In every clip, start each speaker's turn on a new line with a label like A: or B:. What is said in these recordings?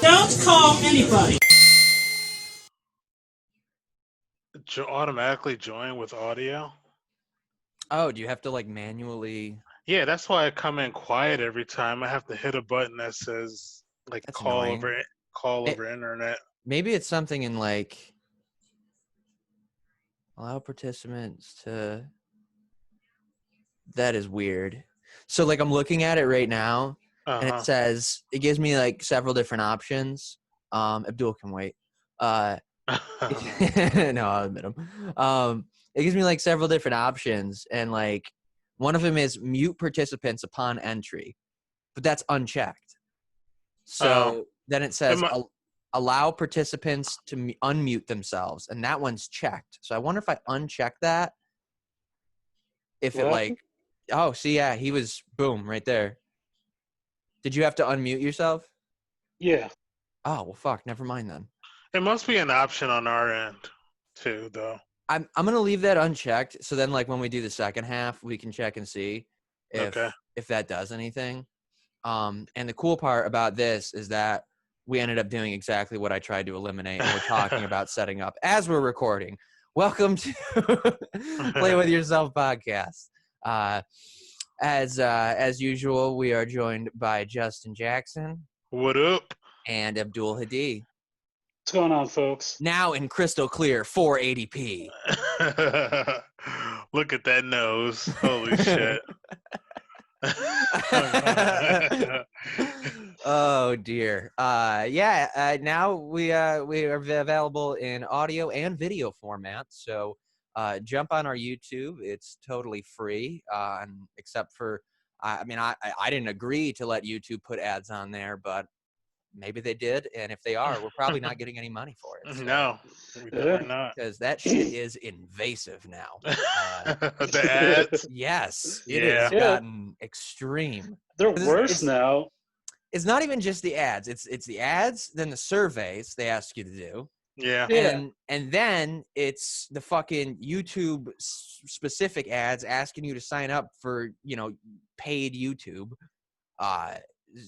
A: Don't call anybody.
B: Automatically join with audio?
C: Oh, do you have to like manually?
B: Yeah, that's why I come in quiet every time. I have to hit a button that says like
C: That's
B: call
C: annoying.
B: over internet.
C: Maybe it's something in like allow participants to. That is weird. So like I'm looking at it right now, and it says it gives me like several different options. Abdul can wait. No, I'll admit him. It gives me like several different options, and like one of them is mute participants upon entry, but that's unchecked. So then it says allow participants to unmute themselves, and that one's checked. So I wonder if I uncheck that, if it like, oh, see, yeah, he was boom right there. Did you have to unmute yourself?
D: Yeah.
C: Oh, well, fuck. Never mind then.
B: It must be an option on our end too, though.
C: I'm gonna leave that unchecked. So then, like when we do the second half, we can check and see if that does anything. And the cool part about this is that we ended up doing exactly what I tried to eliminate. And we're talking about setting up as we're recording. Welcome to Play With Yourself podcast. As usual, we are joined by Justin Jackson.
B: What up?
C: And Abdul Hadi.
D: What's going on, folks?
C: Now in crystal clear 480p.
B: Look at that nose. Holy shit.
C: Oh dear. Now we are available in audio and video format. So jump on our YouTube. It's totally free. Except for I didn't agree to let YouTube put ads on there, but maybe they did, and if they are, we're probably not getting any money for it. So.
B: No, we're not.
C: Because that shit is invasive now.
B: The ads?
C: Yes, it has gotten extreme.
D: They're worse now.
C: It's not even just the ads. It's the ads, then the surveys they ask you to do.
B: Yeah.
C: And then it's the fucking YouTube specific ads asking you to sign up for, paid YouTube.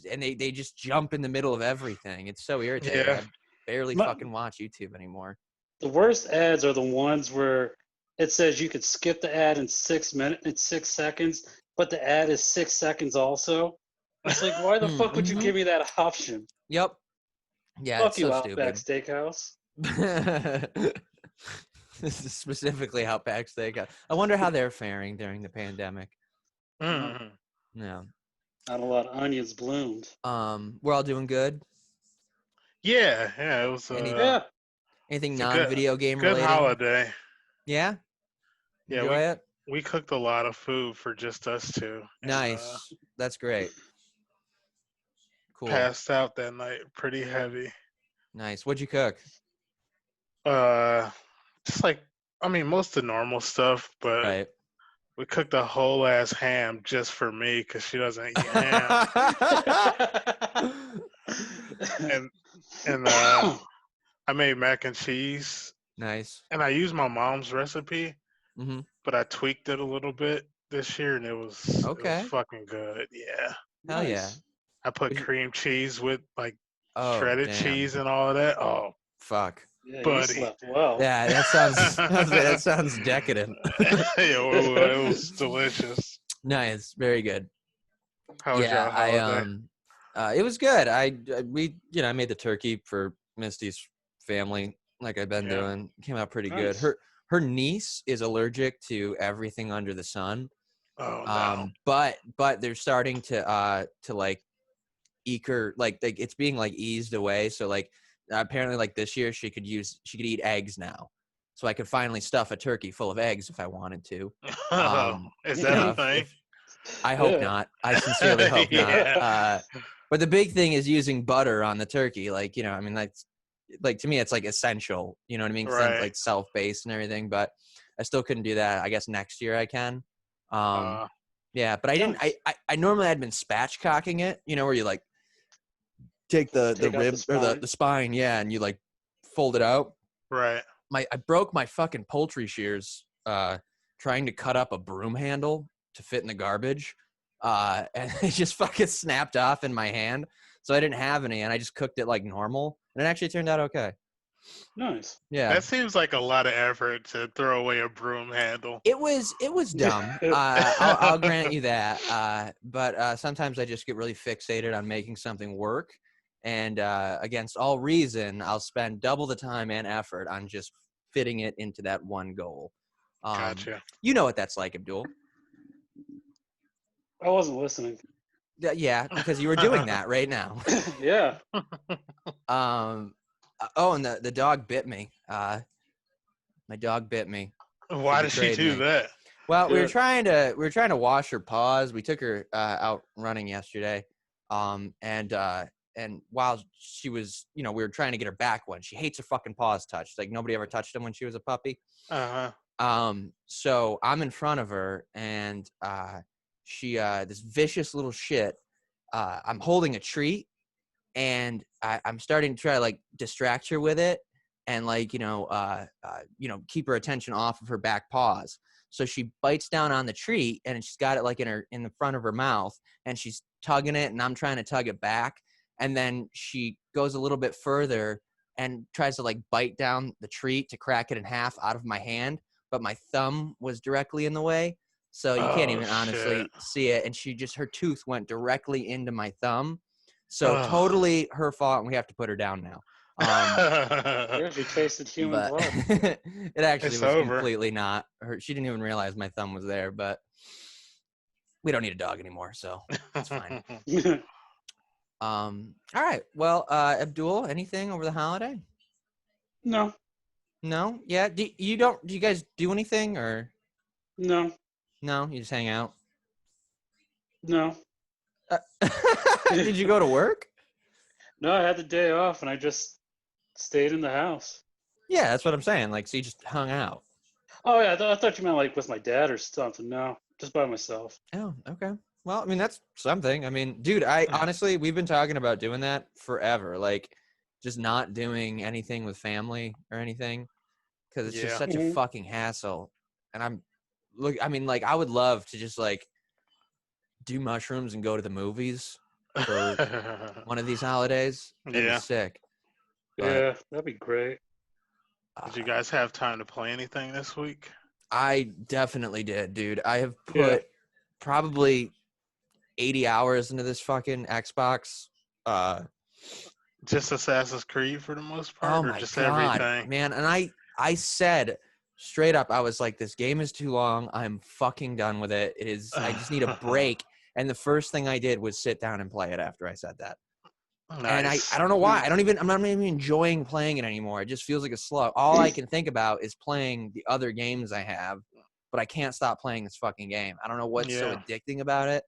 C: And they just jump in the middle of everything. It's so irritating.
B: Yeah.
C: I barely fucking watch YouTube anymore.
D: The worst ads are the ones where it says you could skip the ad in 6 minutes, in 6 seconds, but the ad is 6 seconds also. It's like, why the fuck would you give me that option?
C: Yep. Yeah,
D: fuck
C: it's
D: you,
C: so
D: Outback
C: stupid.
D: Steakhouse.
C: This is specifically Outback Steakhouse. I wonder how they're faring during the pandemic.
B: Mm-hmm.
C: No.
D: Not a lot of onions bloomed.
C: We're all doing good.
B: Yeah, it was
C: anything non-video game related.
B: Good holiday.
C: Yeah. Enjoy it.
B: We cooked a lot of food for just us two.
C: Nice. That's great. Cool.
B: Passed out that night, pretty heavy.
C: Nice. What'd you cook?
B: Just most of the normal stuff, but.
C: Right.
B: We cooked a whole ass ham just for me because she doesn't eat ham. and I made mac and cheese.
C: Nice.
B: And I used my mom's recipe,
C: mm-hmm.
B: but I tweaked it a little bit this year, and it was fucking good. Yeah.
C: Hell yeah.
B: I put cream cheese with shredded cheese and all of that. Oh,
D: fuck. Yeah,
B: buddy.
D: you slept well.
C: Yeah, that sounds decadent.
B: It was delicious.
C: Nice, very good.
B: How was your holiday?
C: It was good. I made the turkey for Misty's family, like I've been doing. Came out pretty good. Her niece is allergic to everything under the sun.
B: Oh no.
C: But they're starting to eke her it's being eased away. So apparently this year she could eat eggs now, so I could finally stuff a turkey full of eggs if I wanted to.
B: Is that a thing?
C: I hope not. I sincerely hope not. But the big thing is using butter on the turkey. To me it's essential. You know what I mean? 'Cause then it's self-based and everything. But I still couldn't do that. I guess next year I can. Yeah, but I didn't. I normally had been spatchcocking it. Where you take the rib or the spine, and you fold it out.
B: Right.
C: I broke my fucking poultry shears trying to cut up a broom handle to fit in the garbage, and it just fucking snapped off in my hand. So I didn't have any, and I just cooked it like normal, and it actually turned out okay.
D: Nice.
C: Yeah.
B: That seems like a lot of effort to throw away a broom handle.
C: It was dumb. I'll grant you that. But sometimes I just get really fixated on making something work, and against all reason, I'll spend double the time and effort on just fitting it into that one goal.
B: Gotcha.
C: You know what that's like, Abdul.
D: I wasn't listening.
C: Yeah, because you were doing that right now.
D: Yeah.
C: Oh, and the dog bit me. My dog bit me.
B: Why did she do that?
C: Well, we were trying to wash her paws. We took her out running yesterday, and while she was, we were trying to get her back one. She hates her fucking paws touched. Like nobody ever touched them when she was a puppy. So I'm in front of her, and she this vicious little shit. I'm holding a treat, and I'm starting to try to like distract her with it, and like keep her attention off of her back paws. So she bites down on the treat, and she's got it like in the front of her mouth, and she's tugging it, and I'm trying to tug it back, and then she goes a little bit further and tries to like bite down the treat to crack it in half out of my hand, but my thumb was directly in the way, so you can't even honestly see it, and her tooth went directly into my thumb. So totally her fault, and we have to put her down now.
D: She tasted human blood.
C: It actually was completely not her. She didn't even realize my thumb was there, but we don't need a dog anymore, so it's fine. All right. Well, Abdul, anything over the holiday?
D: No.
C: Yeah. Do you guys do anything or?
D: No.
C: No, you just hang out.
D: No.
C: Did you go to work?
D: No, I had the day off, and I just stayed in the house.
C: Yeah, that's what I'm saying. Like, so you just hung out.
D: Oh yeah, I thought you meant like with my dad or something. No, just by myself.
C: Oh, okay. Well, I mean, that's something. I mean, dude, honestly, we've been talking about doing that forever. Like, just not doing anything with family or anything, because it's just such a fucking hassle. And I would love to just like do mushrooms and go to the movies for one of these holidays. That'd be sick.
D: Yeah, that'd be great.
B: Did you guys have time to play anything this week?
C: I definitely did, dude. I have put probably 80 hours into this fucking Xbox.
B: Just Assassin's Creed for the most part, or just everything?
C: Man, and I said straight up, I was like, this game is too long. I'm fucking done with it. It is. I just need a break. And the first thing I did was sit down and play it after I said that. Nice. And I don't know why. I'm not even enjoying playing it anymore. It just feels like a slug. All I can think about is playing the other games I have, but I can't stop playing this fucking game. I don't know what's so addicting about it.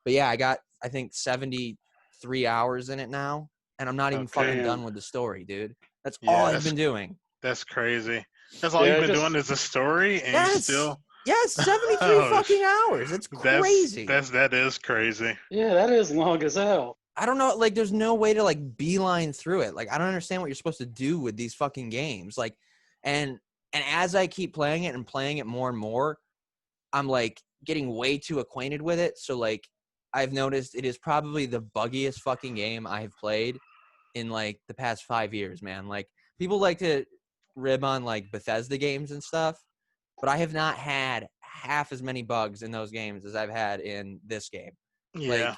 C: But yeah, I got, I think, 73 hours in it now, and I'm not even fucking done with the story, dude. That's all I've been doing.
B: That's crazy. That's all you've been doing is the story, and you still...
C: Yes, 73 fucking hours. It's crazy.
B: That is crazy.
D: Yeah, that is long as hell.
C: I don't know, like, there's no way to, like, beeline through it. Like, I don't understand what you're supposed to do with these fucking games. Like, and as I keep playing it and playing it more and more, I'm, like, getting way too acquainted with it. So, like, I've noticed it is probably the buggiest fucking game I have played in, like, the past 5 years, man. Like, people like to rib on, like, Bethesda games and stuff, but I have not had half as many bugs in those games as I've had in this game.
B: Yeah.
C: Like,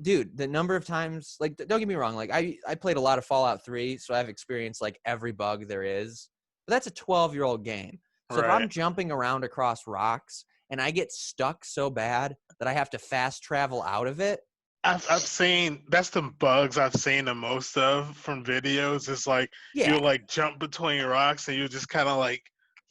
C: dude, the number of times, like, don't get me wrong, like, I played a lot of Fallout 3, so I've experienced, like, every bug there is. But that's a 12-year-old game. So if I'm jumping around across rocks and I get stuck so bad that I have to fast travel out of it.
B: I've seen, that's the bugs I've seen the most of from videos. It's like, you'll, like, jump between rocks and you just kind of, like,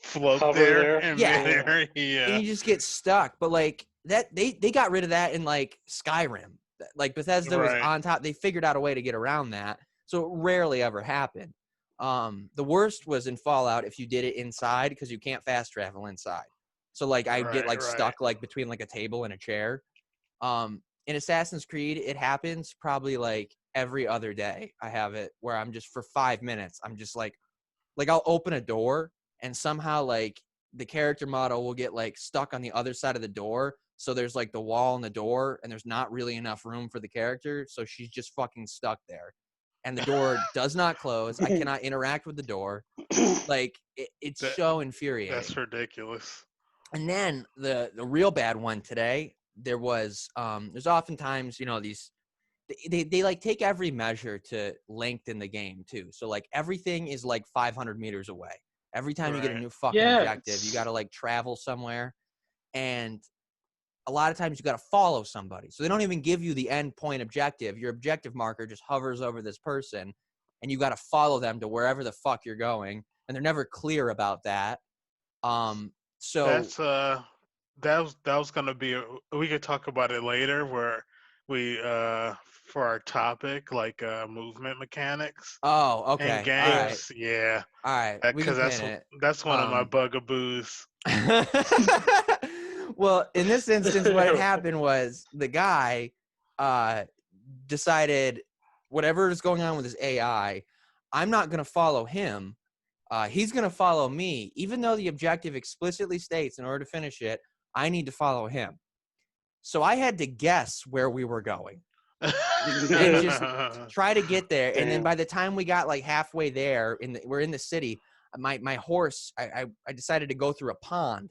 B: float there. And and
C: you just get stuck. But, like, that they got rid of that in, like, Skyrim. Like, Bethesda was on top. They figured out a way to get around that, so it rarely ever happened. The worst was in Fallout if you did it inside, because you can't fast travel inside. So, like, I'd get, like, stuck, like, between, like, a table and a chair. In Assassin's Creed, it happens probably, like, every other day. I have it where I'm just, for 5 minutes, I'm just, like, I'll open a door, and somehow, like, the character model will get, like, stuck on the other side of the door, So there's like the wall and the door, and there's not really enough room for the character. So she's just fucking stuck there. And the door does not close. I cannot interact with the door. Like, it's so infuriating.
B: That's ridiculous.
C: And then the real bad one today, there's oftentimes, these, they like take every measure to lengthen the game too. So like everything is like 500 meters away. Every time you get a new fucking objective, you got to like travel somewhere. And a lot of times you got to follow somebody. So they don't even give you the end point objective. Your objective marker just hovers over this person, and you got to follow them to wherever the fuck you're going. And they're never clear about that. So
B: that's that was gonna be we could talk about it later where we for our topic like movement mechanics.
C: Oh, okay.
B: In games,
C: all right.
B: Because that's one of my bugaboos.
C: Well, in this instance, what had happened was the guy decided whatever is going on with his AI, I'm not going to follow him. He's going to follow me, even though the objective explicitly states in order to finish it, I need to follow him. So I had to guess where we were going and just try to get there. And then by the time we got like halfway there, we're in the city, my horse, I decided to go through a pond.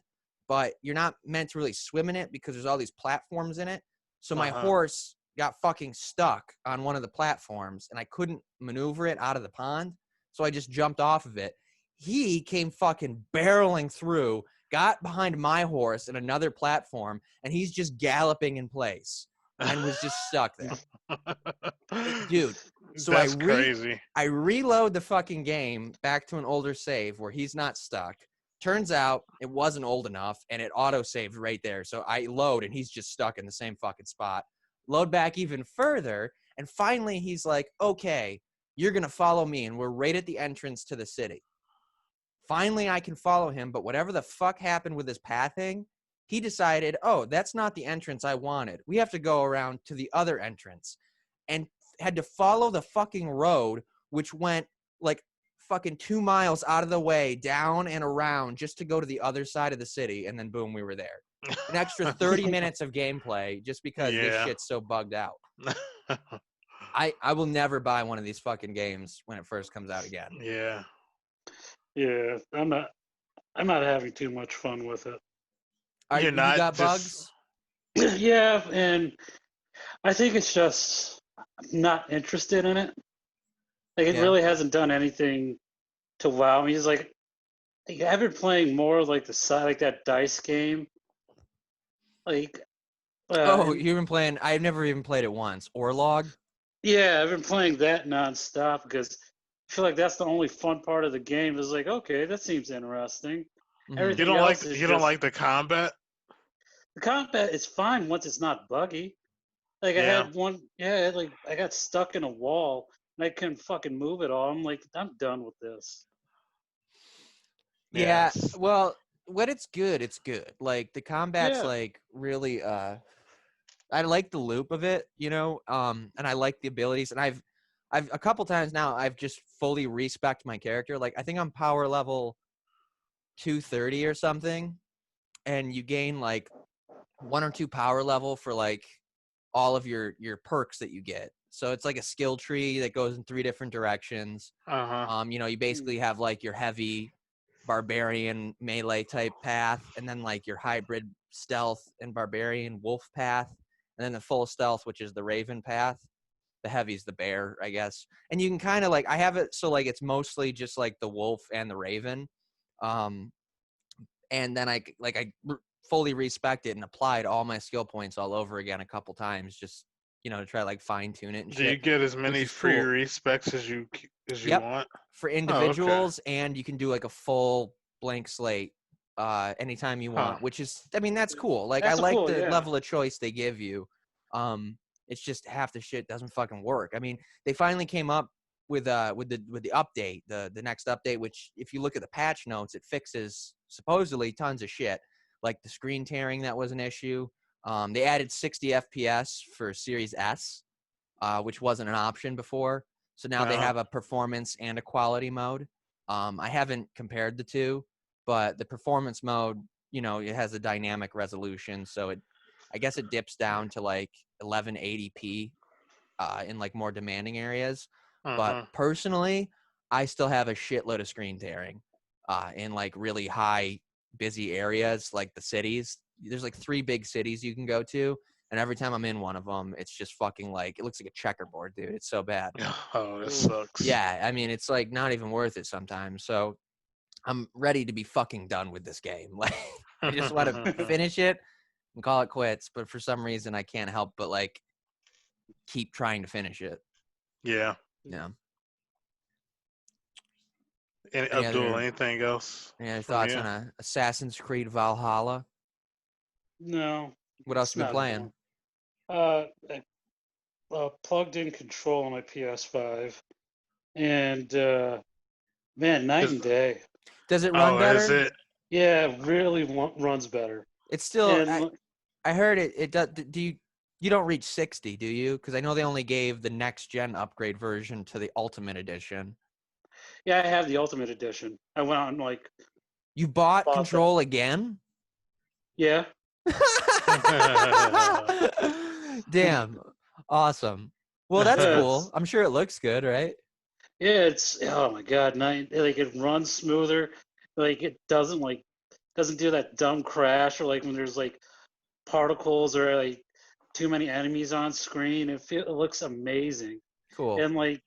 C: But you're not meant to really swim in it because there's all these platforms in it. So my horse got fucking stuck on one of the platforms, and I couldn't maneuver it out of the pond. So I just jumped off of it. He came fucking barreling through, got behind my horse in another platform, and he's just galloping in place and was just stuck there. Dude, so
B: that's crazy.
C: I reload the fucking game back to an older save where he's not stuck. Turns out it wasn't old enough, and it auto-saved right there. So I load, and he's just stuck in the same fucking spot. Load back even further, and finally he's like, okay, you're going to follow me, and we're right at the entrance to the city. Finally, I can follow him, but whatever the fuck happened with his pathing, he decided, oh, that's not the entrance I wanted. We have to go around to the other entrance, and had to follow the fucking road, which went like fucking 2 miles out of the way, down and around, just to go to the other side of the city, and then boom, we were there. An extra 30 minutes of gameplay just because this shit's so bugged out. I will never buy one of these fucking games when it first comes out again.
D: Yeah, I'm not having too much fun with it.
C: You got bugs?
D: Yeah, and I think it's just I'm not interested in it. Like, it really hasn't done anything to wow me. It's like I've been playing more like like that dice game. Like,
C: you've been playing? I've never even played it once. Orlog?
D: Yeah, I've been playing that nonstop because I feel like that's the only fun part of the game. It's like, okay, that seems interesting.
B: Mm-hmm. You don't like the combat?
D: The combat is fine once it's not buggy. Like I had one, like I got stuck in a wall. And I couldn't fucking move it all. I'm like, I'm done with this.
C: Yeah, well, when it's good. Like the combat's like really I like the loop of it, and I like the abilities. And I've a couple times now I've just fully respec'd my character. Like I think I'm power level 230 or something, and you gain like 1 or 2 power level for like all of your perks that you get. So it's like a skill tree that goes in 3 different directions. You basically have like your heavy barbarian melee type path, and then like your hybrid stealth and barbarian wolf path, and then the full stealth, which is the raven path. The heavy's the bear, I guess. And you can kind of like, I have it so like it's mostly just like the wolf and the raven. And then I fully respec'd it and applied all my skill points all over again a couple times, just to try like fine tune it and shit.
B: Do you get as many free respects as you want?
C: For individuals, and you can do like a full blank slate anytime you want, which is, I mean, that's cool. Like I like the level of choice they give you. It's just half the shit doesn't fucking work. I mean, they finally came up with the update, the next update, which if you look at the patch notes, it fixes supposedly tons of shit, like the screen tearing that was an issue. They added 60 FPS for Series S, which wasn't an option before. So now they have a performance and a quality mode. I haven't compared the two, but the performance mode, it has a dynamic resolution, so I guess it dips down to like 1180p in like more demanding areas. But personally, I still have a shitload of screen tearing in like really high busy areas like the cities. There's like 3 big cities you can go to, and every time I'm in one of them, it's just fucking like it looks like a checkerboard, dude. It's so bad.
B: Oh, that sucks.
C: Yeah, I mean, it's like not even worth it sometimes. So I'm ready to be fucking done with this game. Like, I just want to finish it and call it quits. But for some reason, I can't help but like keep trying to finish it.
B: Yeah.
C: Yeah.
B: Abdul, anything else?
C: Any other thoughts on Assassin's Creed Valhalla?
D: No.
C: What else you been playing?
D: I plugged in Control on my PS5, and man, night and day.
C: Does it run better?
B: Is it?
D: Yeah, it really runs better.
C: It's still. I heard it. It does. Do you? You don't reach 60, do you? Because I know they only gave the next gen upgrade version to the Ultimate Edition.
D: Yeah, I have the Ultimate Edition. I went out and like.
C: You bought Control again?
D: Yeah.
C: Damn. Awesome. Well, that's cool. I'm sure it looks good, right?
D: Yeah, oh my god, like it runs smoother. Like it doesn't do that dumb crash or like when there's like particles or like too many enemies on screen. It looks amazing.
C: Cool.
D: And like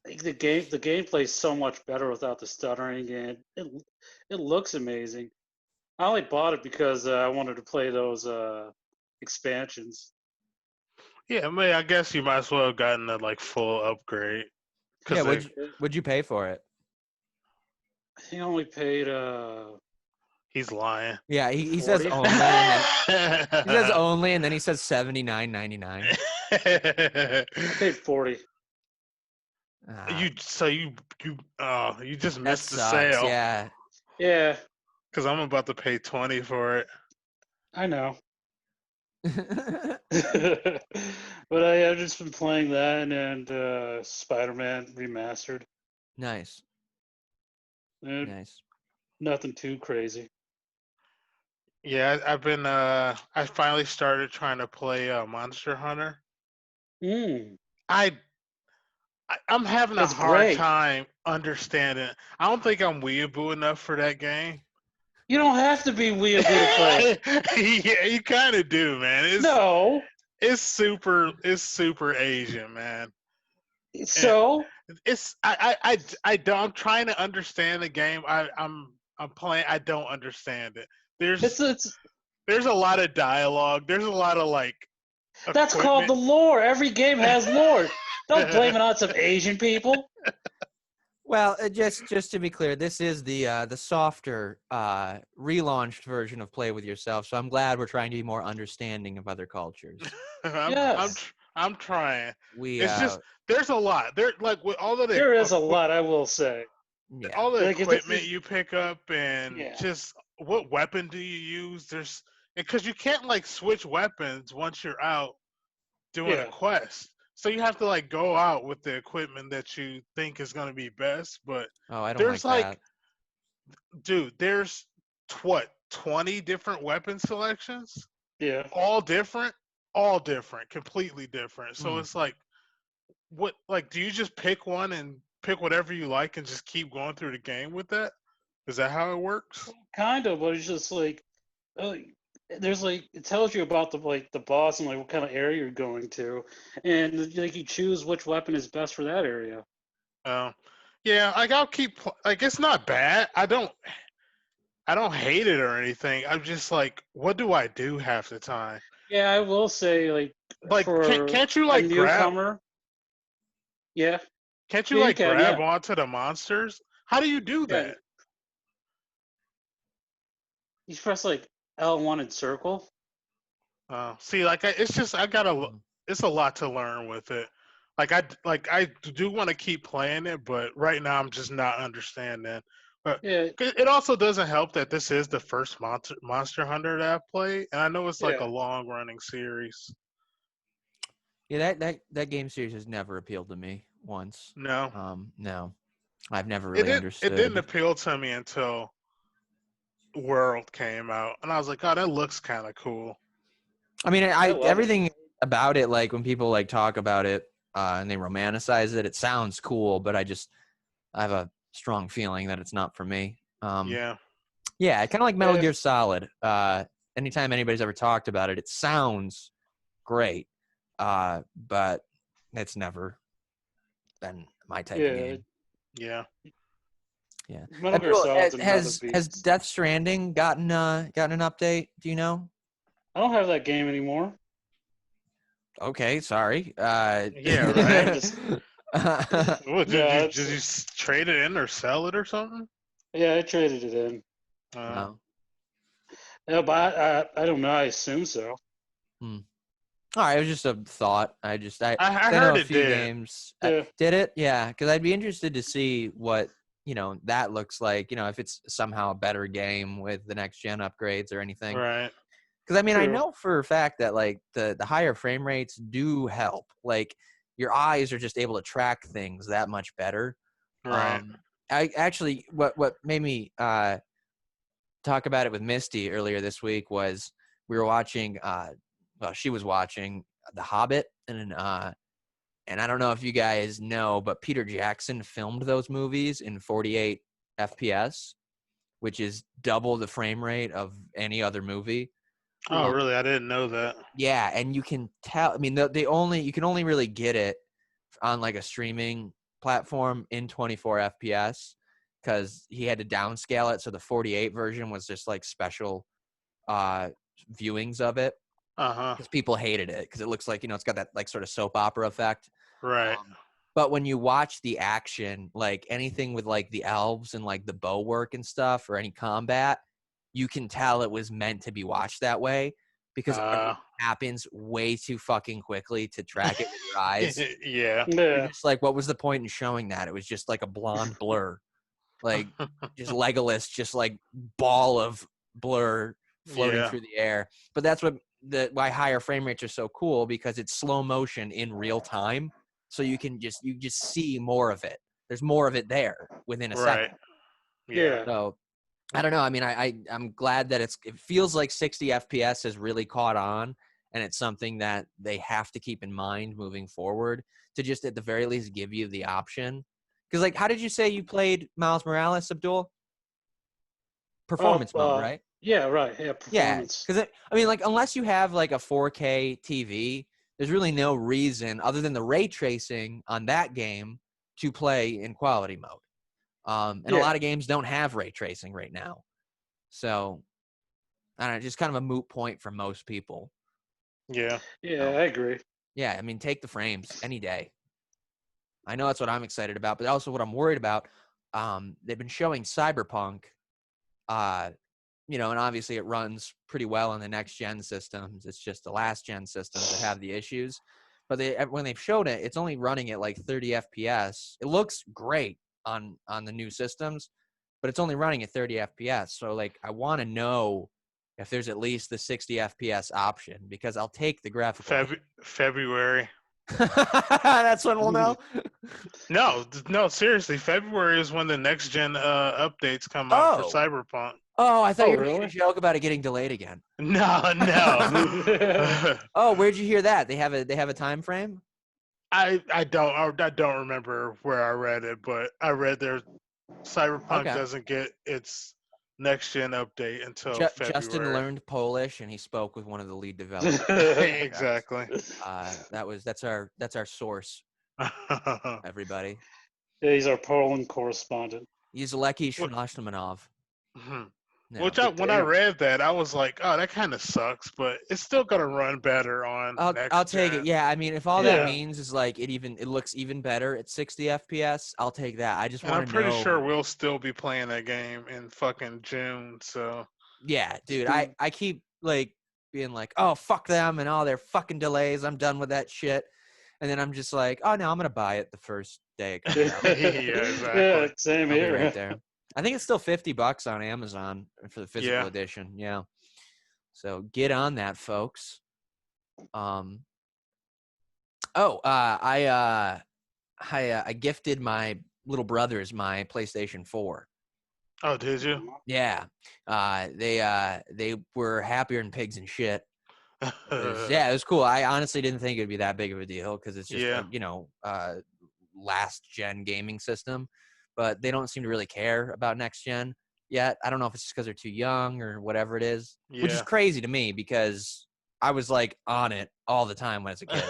D: the gameplay is so much better without the stuttering, and it looks amazing. I only bought it because I wanted to play those expansions.
B: Yeah, I mean, I guess you might as well have gotten a like full upgrade.
C: Yeah, would you pay for it?
D: I think I only paid.
B: He's lying.
C: Yeah, he says only. And then, he says only, and then he says $79.99.
D: I paid 40.
B: You just missed the sale.
C: Yeah.
D: Yeah.
B: Because I'm about to pay 20 for it.
D: I know. But I've just been playing that and Spider-Man Remastered.
C: Nice. Nice.
D: Nothing too crazy.
B: Yeah, I've been. I finally started trying to play Monster Hunter. I'm having a hard time understanding. I don't think I'm weeaboo enough for that game.
D: You don't have to be weeaboo to play it.
B: Yeah, you kind of do, man. It's super Asian, man.
D: So
B: I'm trying to understand the game. I'm playing. I don't understand it. There's a lot of dialogue. There's a lot of like.
D: That's called the lore. Every game has lore. Don't blame it on some Asian people.
C: Well, just to be clear, this is the softer relaunched version of Play With Yourself. So I'm glad we're trying to be more understanding of other cultures.
B: I'm trying.
C: It's
B: just there's a lot. There like with all of the
D: there is a lot, I will say.
B: Yeah. All the equipment you pick up and just what weapon do you use? Because you can't like switch weapons once you're out doing a quest. So you have to like go out with the equipment that you think is going to be best. But
C: I don't like that.
B: Dude, there's 20 different weapon selections?
D: Yeah.
B: All different, completely different. So it's like, what? Like, do you just pick one and pick whatever you like and just keep going through the game with that? Is that how it works?
D: Kind of, but it's just like, there's like it tells you about the boss and like what kind of area you're going to, and like you choose which weapon is best for that area.
B: Yeah, like I'll keep like it's not bad. I don't hate it or anything. I'm just like, what do I do half the time?
D: Yeah, I will say like for
B: can't you like
D: a newcomer? Yeah.
B: Can't you grab onto the monsters? How do you do that?
D: You press like L1 and circle.
B: See, like it's a lot to learn with it. I do want to keep playing it, but right now I'm just not understanding. But it also doesn't help that this is the first Monster Hunter that I've played, and I know it's like a long running series.
C: Yeah, that game series has never appealed to me once.
B: No.
C: No, I've never really understood.
B: It didn't appeal to me until World came out, and I was like, oh, that looks kind of cool.
C: I mean, everything about it, like when people like talk about it and they romanticize it, it sounds cool, but I have a strong feeling that it's not for me.
B: Yeah,
C: kind of like Metal Gear Solid. Anytime anybody's ever talked about it, it sounds great, but it's never been my type of game.
B: Yeah.
D: Metal Gear Solid's
C: has Death Stranding gotten an update? Do you know?
D: I don't have that game anymore.
C: Okay, sorry.
B: Yeah, right. What, did you trade it in or sell it or something?
D: Yeah, I traded it in.
C: No.
D: Yeah, but I don't know. I assume so.
C: All right, it was just a thought. I
B: heard
C: know a
B: it
C: few
B: did.
C: games. Did it? Yeah, because I'd be interested to see what that looks like. If it's somehow a better game with the next gen upgrades or anything.
B: Right.
C: Because I mean, I know for a fact that like the higher frame rates do help. Like your eyes are just able to track things that much better.
B: Right.
C: I actually what made me talk about it with Misty earlier this week was we were watching. She was watching The Hobbit, and I don't know if you guys know, but Peter Jackson filmed those movies in 48 FPS, which is double the frame rate of any other movie.
B: Oh, really? I didn't know that.
C: Yeah, and you can tell. I mean, you can only really get it on like a streaming platform in 24 FPS because he had to downscale it, so the 48 version was just like special viewings of it. Because people hated it because it looks like it's got that like sort of soap opera effect.
B: Right.
C: But when you watch the action, like anything with like the elves and like the bow work and stuff or any combat, you can tell it was meant to be watched that way because everything happens way too fucking quickly to track it with your eyes.
B: Yeah.
C: You're just like, what was the point in showing that? It was just like a blonde blur, like just Legolas, just like ball of blur floating through the air. But that's why higher frame rates are so cool because it's slow motion in real time. So you just see more of it. There's more of it there within a second.
B: Yeah.
C: So I don't know. I mean, I'm glad that it feels like 60 FPS has really caught on, and it's something that they have to keep in mind moving forward to just at the very least give you the option. Because like, how did you say you played Miles Morales, Abdul? Performance mode, right?
D: Yeah, right. Yeah, performance.
C: Because I mean, like, unless you have like a 4K TV, there's really no reason other than the ray tracing on that game to play in quality mode. And a lot of games don't have ray tracing right now, so I don't know, just kind of a moot point for most people.
D: Yeah, I agree.
C: Yeah, I mean, take the frames any day. I know that's what I'm excited about, but also what I'm worried about. They've been showing Cyberpunk. And obviously it runs pretty well on the next gen systems. It's just the last gen systems that have the issues. But when they've showed it, it's only running at like 30 FPS. It looks great on the new systems, but it's only running at 30 FPS. So like, I want to know if there's at least the 60 FPS option because I'll take the graphical.
B: February.
C: That's when we'll know.
B: No, seriously. February is when the next gen updates come out for Cyberpunk.
C: Oh, I thought you were going to joke about it getting delayed again.
B: No.
C: Oh, where'd you hear that? They have a time frame?
B: I don't remember where I read it, but I read there Cyberpunk doesn't get its next gen update until February.
C: Justin learned Polish and he spoke with one of the lead developers.
B: Exactly.
C: That's our source. Everybody.
D: Yeah, he's our Poland correspondent.
C: He's Lecky Shnashtamanov.
B: No. When I read that, I was like, "Oh, that kind of sucks," but it's still gonna run better on.
C: I'll take it. Yeah, I mean, if all that means is like it looks even better at 60 FPS, I'll take that. I just want to know.
B: I'm pretty sure we'll still be playing that game in fucking June. So.
C: Yeah, dude, I keep like being like, "Oh, fuck them and all their fucking delays. I'm done with that shit," and then I'm just like, "Oh no, I'm gonna buy it the first day it comes out."
B: Exactly.
D: Yeah, same here.
C: Right there. I think it's still $50 on Amazon for the physical edition. Yeah. So get on that, folks. I gifted my little brothers my PlayStation 4.
B: Oh, did you?
C: Yeah. They were happier than pigs and shit. It was cool. I honestly didn't think it'd be that big of a deal because it's just last gen gaming system, but they don't seem to really care about next gen yet. I don't know if it's just because they're too young or whatever it is, which is crazy to me because I was like on it all the time when I was a kid.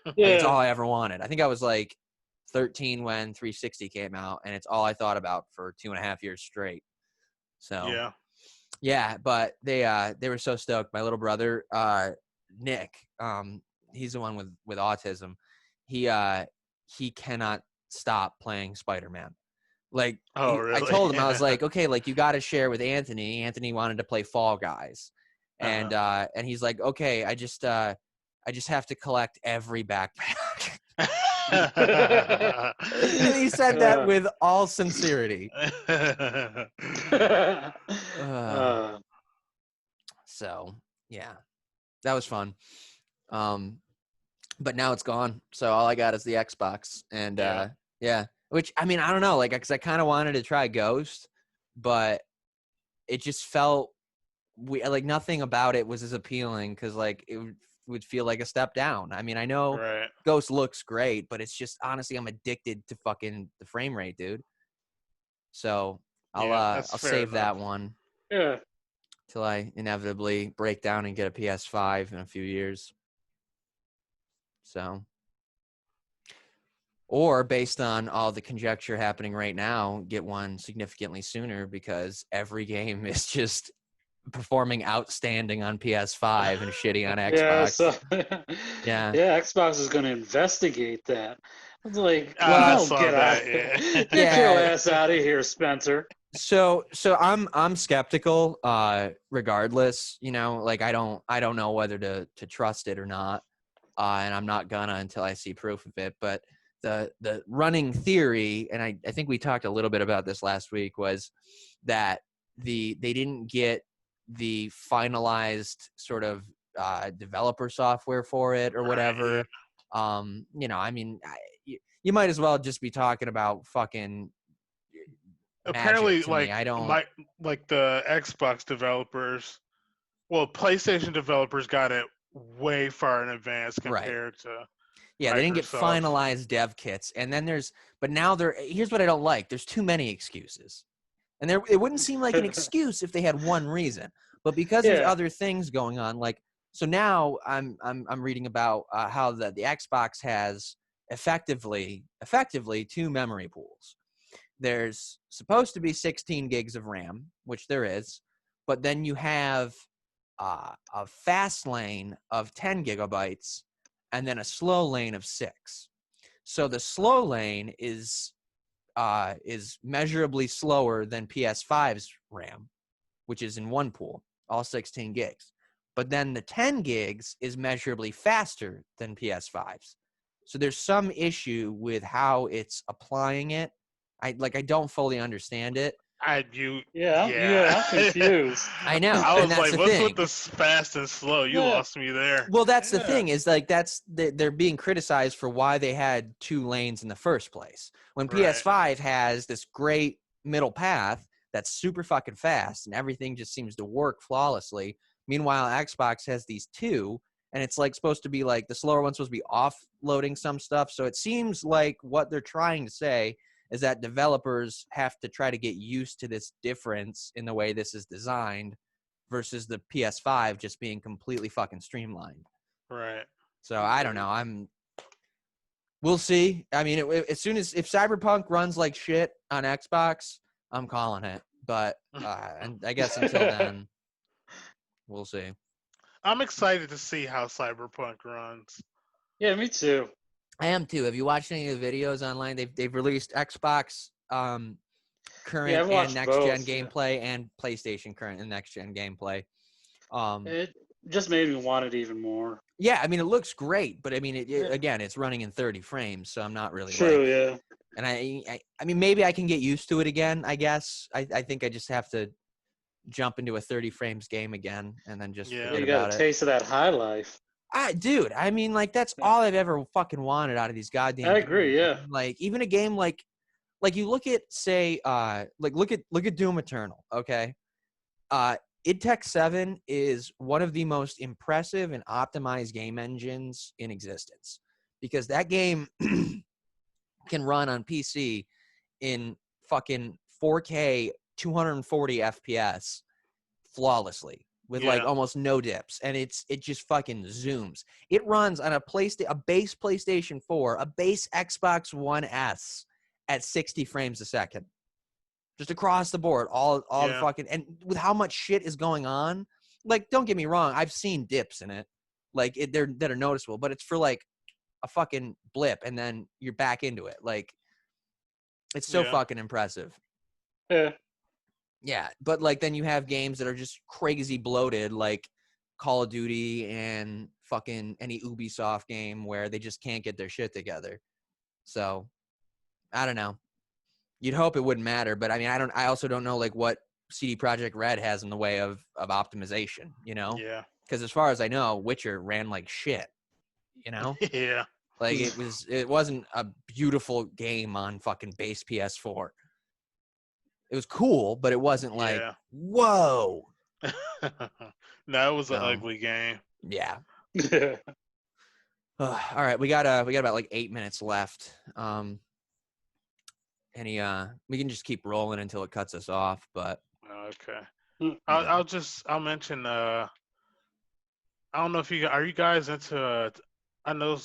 C: Like, it's all I ever wanted. I think I was like 13 when 360 came out, and it's all I thought about for 2.5 years straight. So yeah, but they were so stoked. My little brother, Nick, he's the one with autism. He cannot stop playing Spider-Man. Like,
B: really?
C: I told him, I was like, okay, like you got to share with Anthony. Anthony wanted to play Fall Guys, and he's like, okay, I just have to collect every backpack. And he said that with all sincerity. So yeah, that was fun. But now it's gone. So all I got is the Xbox, and which, I mean, I don't know, like, because I kind of wanted to try Ghost, but it just felt like nothing about it was as appealing because like it would feel like a step down. I mean, I know Ghost looks great, but it's just, honestly, I'm addicted to fucking the frame rate, dude. So I'll save that one.
D: Yeah.
C: Till I inevitably break down and get a PS5 in a few years. So, or based on all the conjecture happening right now, get one significantly sooner because every game is just performing outstanding on PS5 and shitty on Xbox.
D: Yeah, Xbox is going to investigate that. It's like, get your ass out of here, Spencer.
C: So I'm skeptical, regardless, like I don't know whether to trust it or not. And I'm not gonna until I see proof of it. But the running theory, and I think we talked a little bit about this last week, was that they didn't get the finalized sort of developer software for it or whatever. I mean, you might as well just be talking about fucking.
B: Apparently,
C: like
B: the Xbox developers, PlayStation developers got it way far in advance compared to
C: Microsoft. They didn't get finalized dev kits, and then here's what I don't like. There's too many excuses, and it wouldn't seem like an excuse if they had one reason, but because there's other things going on. Like, so now I'm reading about how the Xbox has effectively 2 memory pools. There's supposed to be 16 gigs of RAM, which there is, but then you have a fast lane of 10 gigabytes and then a slow lane of 6. So the slow lane is measurably slower than PS5's RAM, which is in one pool, all 16 gigs. But then the 10 gigs is measurably faster than PS5's. So there's some issue with how it's applying it. I don't fully understand it.
D: I'm confused.
C: I know.
B: I was like, what's with this fast and slow? You lost me there.
C: Well, that's the thing, is like they're being criticized for why they had 2 lanes in the first place. When PS5 has this great middle path that's super fucking fast and everything just seems to work flawlessly. Meanwhile, Xbox has these 2, and it's like supposed to be like the slower one's supposed to be offloading some stuff. So it seems like what they're trying to say is that developers have to try to get used to this difference in the way this is designed versus the PS5 just being completely fucking streamlined.
B: Right.
C: So I don't know. We'll see. I mean, if Cyberpunk runs like shit on Xbox, I'm calling it. But and I guess until then, we'll see.
B: I'm excited to see how Cyberpunk runs.
D: Yeah, me too.
C: I am too. Have you watched any of the videos online? They've released Xbox current and next gen gameplay and PlayStation current and next gen gameplay.
D: It just made me want it even more.
C: Yeah, I mean, it looks great, but I mean, again, it's running in 30 frames, so I'm not really
D: true.
C: And I mean, maybe I can get used to it again. I guess I think I just have to jump into a 30 frames game again and then just forget about it.
D: You got a taste of that high life.
C: Dude, I mean, like, that's all I've ever fucking wanted out of these goddamn
D: I agree,
C: games. Like, even a game like you look at, say, look at Doom Eternal, okay? id Tech 7 is one of the most impressive and optimized game engines in existence, because that game can run on PC in fucking 4K 240 FPS flawlessly with like almost no dips, and it just fucking zooms. It runs on a base PlayStation 4, a base Xbox One S at 60 frames a second, just across the board, all the fucking, and with how much shit is going on. Like, don't get me wrong, I've seen dips in it, like that are noticeable, but it's for like a fucking blip, and then you're back into it. Like, it's so fucking impressive. Yeah, but like then you have games that are just crazy bloated, like Call of Duty and fucking any Ubisoft game where they just can't get their shit together. So, I don't know. You'd hope it wouldn't matter, but I mean, I also don't know like what CD Projekt Red has in the way of optimization, you know?
B: Yeah.
C: Because as far as I know, Witcher ran like shit, you know?
B: Yeah.
C: Like it wasn't a beautiful game on fucking base PS4. It was cool, but it wasn't like, whoa.
B: No, it was an ugly game.
C: Yeah. All right, we got about like 8 minutes left. We can just keep rolling until it cuts us off, but
B: okay. I'll mention I don't know if are you guys into I know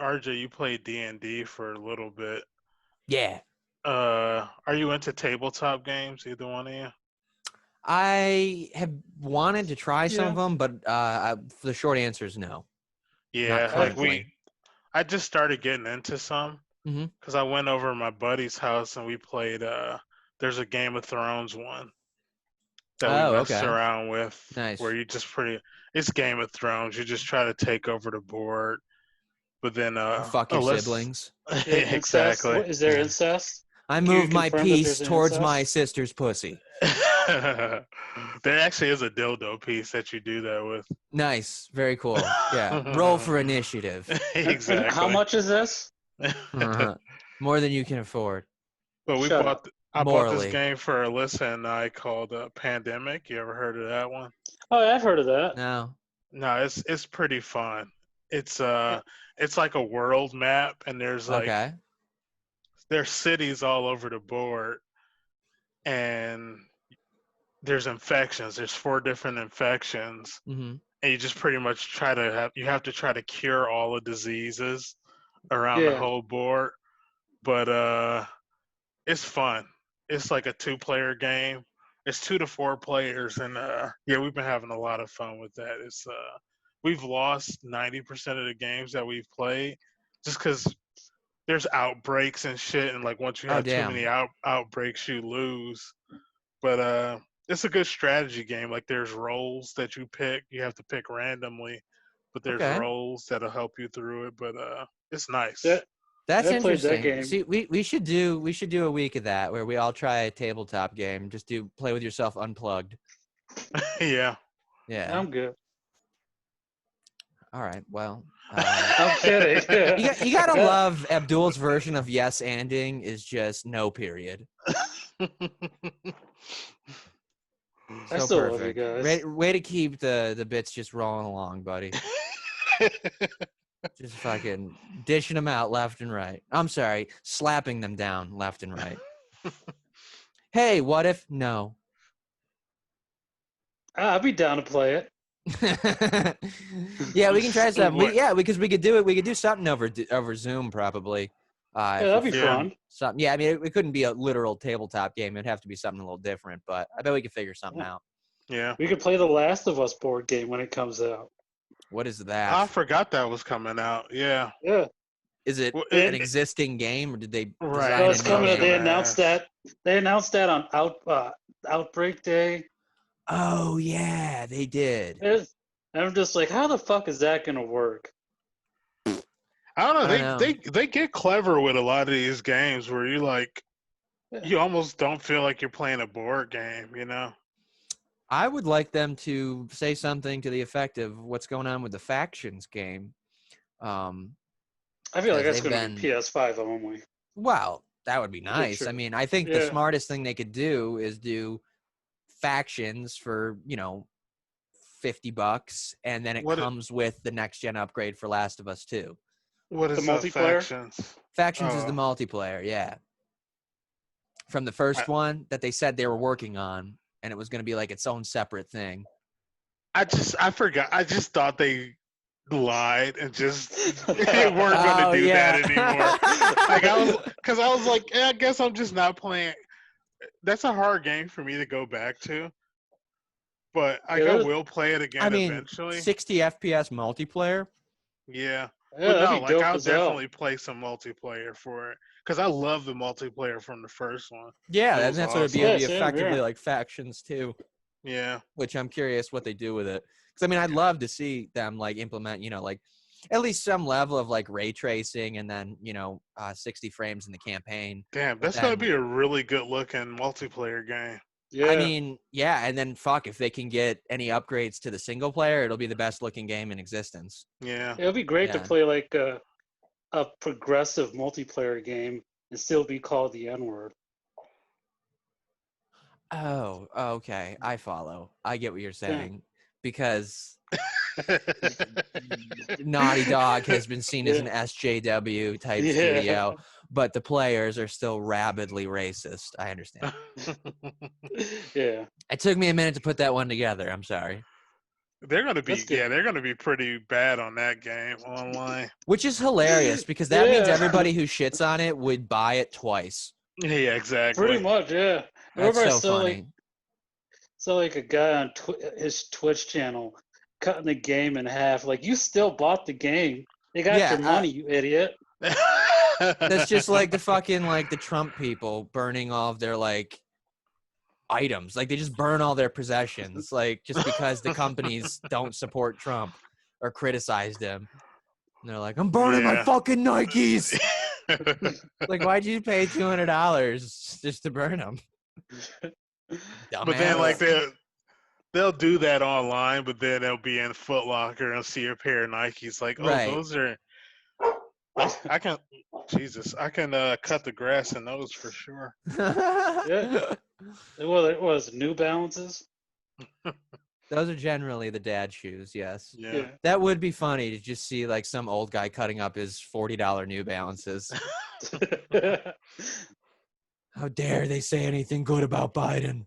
B: RJ, you played D&D for a little bit.
C: Yeah.
B: Are you into tabletop games, either one of you?
C: I have wanted to try some of them, but the short answer is no.
B: Yeah, like I just started getting into some because I went over to my buddy's house and we played. There's a Game of Thrones one that we messed around with, where you just it's Game of Thrones. You just try to take over the board, but then
C: fuck your siblings.
B: Exactly.
D: Is there incest?
C: I moved my piece towards my sister's pussy.
B: There actually is a dildo piece that you do that with.
C: Nice. Very cool. Yeah. Roll for initiative.
B: Exactly.
D: How much is this?
C: More than you can afford.
B: But I bought this game for Alyssa and I called Pandemic. You ever heard of that one?
D: Oh, yeah, I've heard of that.
C: No,
B: it's pretty fun. It's like a world map, and there's like there's cities all over the board, and there's infections. There's 4 different infections, and you just pretty much you have to try to cure all the diseases around the whole board. But it's fun. It's like a 2-player game. It's 2 to 4 players, and we've been having a lot of fun with that. It's we've lost 90% of the games that we've played just because there's outbreaks and shit, and like once you have too many outbreaks, you lose. But it's a good strategy game. Like there's roles that you pick. You have to pick randomly, but there's roles that'll help you through it. But it's nice.
C: That's interesting. That see, we should do a week of that where we all try a tabletop game. Just play with yourself unplugged.
B: Yeah.
D: I'm good.
C: All right. Well,
D: I'm kidding.
C: You gotta love Abdul's version of yes anding is just no period.
D: I still love you guys.
C: Way to keep the bits just rolling along, buddy. Just fucking dishing them out left and right. I'm sorry, slapping them down left and right. Hey, what if? No.
D: I'd be down to play it.
C: Yeah, we can try something. Because we could do it. We could do something over Zoom probably.
D: That'd be fun.
C: Something. Yeah, I mean, it couldn't be a literal tabletop game. It'd have to be something a little different. But I bet we could figure something out.
B: Yeah.
D: We could play the Last of Us board game when it comes out.
C: What is that?
B: I forgot that was coming out. Yeah.
D: Yeah.
C: Is it an existing game, or did they?
B: Right.
D: No, it's coming out. They announced that. They announced that on Outbreak Day.
C: Oh yeah, they did.
D: And I'm just like, how the fuck is that gonna work?
B: I don't know. They get clever with a lot of these games where you almost don't feel like you're playing a board game, you know?
C: I would like them to say something to the effect of what's going on with the Factions game.
D: I feel like that's going to be PS5 only.
C: Well, that would be nice. I mean, I think the smartest thing they could do is do factions for, $50, and then it comes with the next gen upgrade for Last of Us 2.
B: What is
D: the multiplayer?
B: Factions?
C: Factions is the multiplayer, yeah. From the first one that they said they were working on, and it was going to be like its own separate thing.
B: I forgot. I just thought they lied and just they weren't going to do that anymore. Because I was like, I guess I'm just not playing. That's a hard game for me to go back to, but I will play it again eventually.
C: 60 FPS multiplayer.
B: Yeah,
D: but
B: no, like I'll definitely play some multiplayer for it because I love the multiplayer from the first one.
C: Yeah, and that's awesome. What it'd be effectively like Factions too.
B: Yeah,
C: which I'm curious what they do with it. Because I'd love to see them like implement, like at least some level of like ray tracing, and then 60 frames in the campaign.
B: Damn, that's gonna be a really good looking multiplayer game.
C: Yeah. And then if they can get any upgrades to the single player, it'll be the best looking game in existence.
B: Yeah,
D: it'll be great to play like a progressive multiplayer game and still be called the N-word.
C: Oh, okay. I follow. I get what you're saying. Because Naughty Dog has been seen as an SJW type studio, but the players are still rabidly racist. I understand.
D: Yeah.
C: It took me a minute to put that one together. I'm sorry.
B: They're gonna be they're gonna be pretty bad on that game online.
C: Which is hilarious because that means everybody who shits on it would buy it twice.
B: Yeah, exactly.
D: Pretty much, yeah.
C: That's so funny.
D: So like a guy on his Twitch channel cutting the game in half. Like, you still bought the game. They got your money, you idiot.
C: That's just like the fucking the Trump people burning all of their items. Like, they just burn all their possessions, just because the companies don't support Trump or criticized him. And they're like, I'm burning my fucking Nikes. Like, why'd you pay $200 just to burn them? Dumbass.
B: But then they'll do that online, but then they'll be in Foot Locker and see a pair of Nikes. Like, those are. I can cut the grass in those for sure.
D: Yeah. Well, it was New Balances.
C: Those are generally the dad shoes, yes.
B: Yeah.
C: That would be funny to just see some old guy cutting up his $40 New Balances. How dare they say anything good about Biden?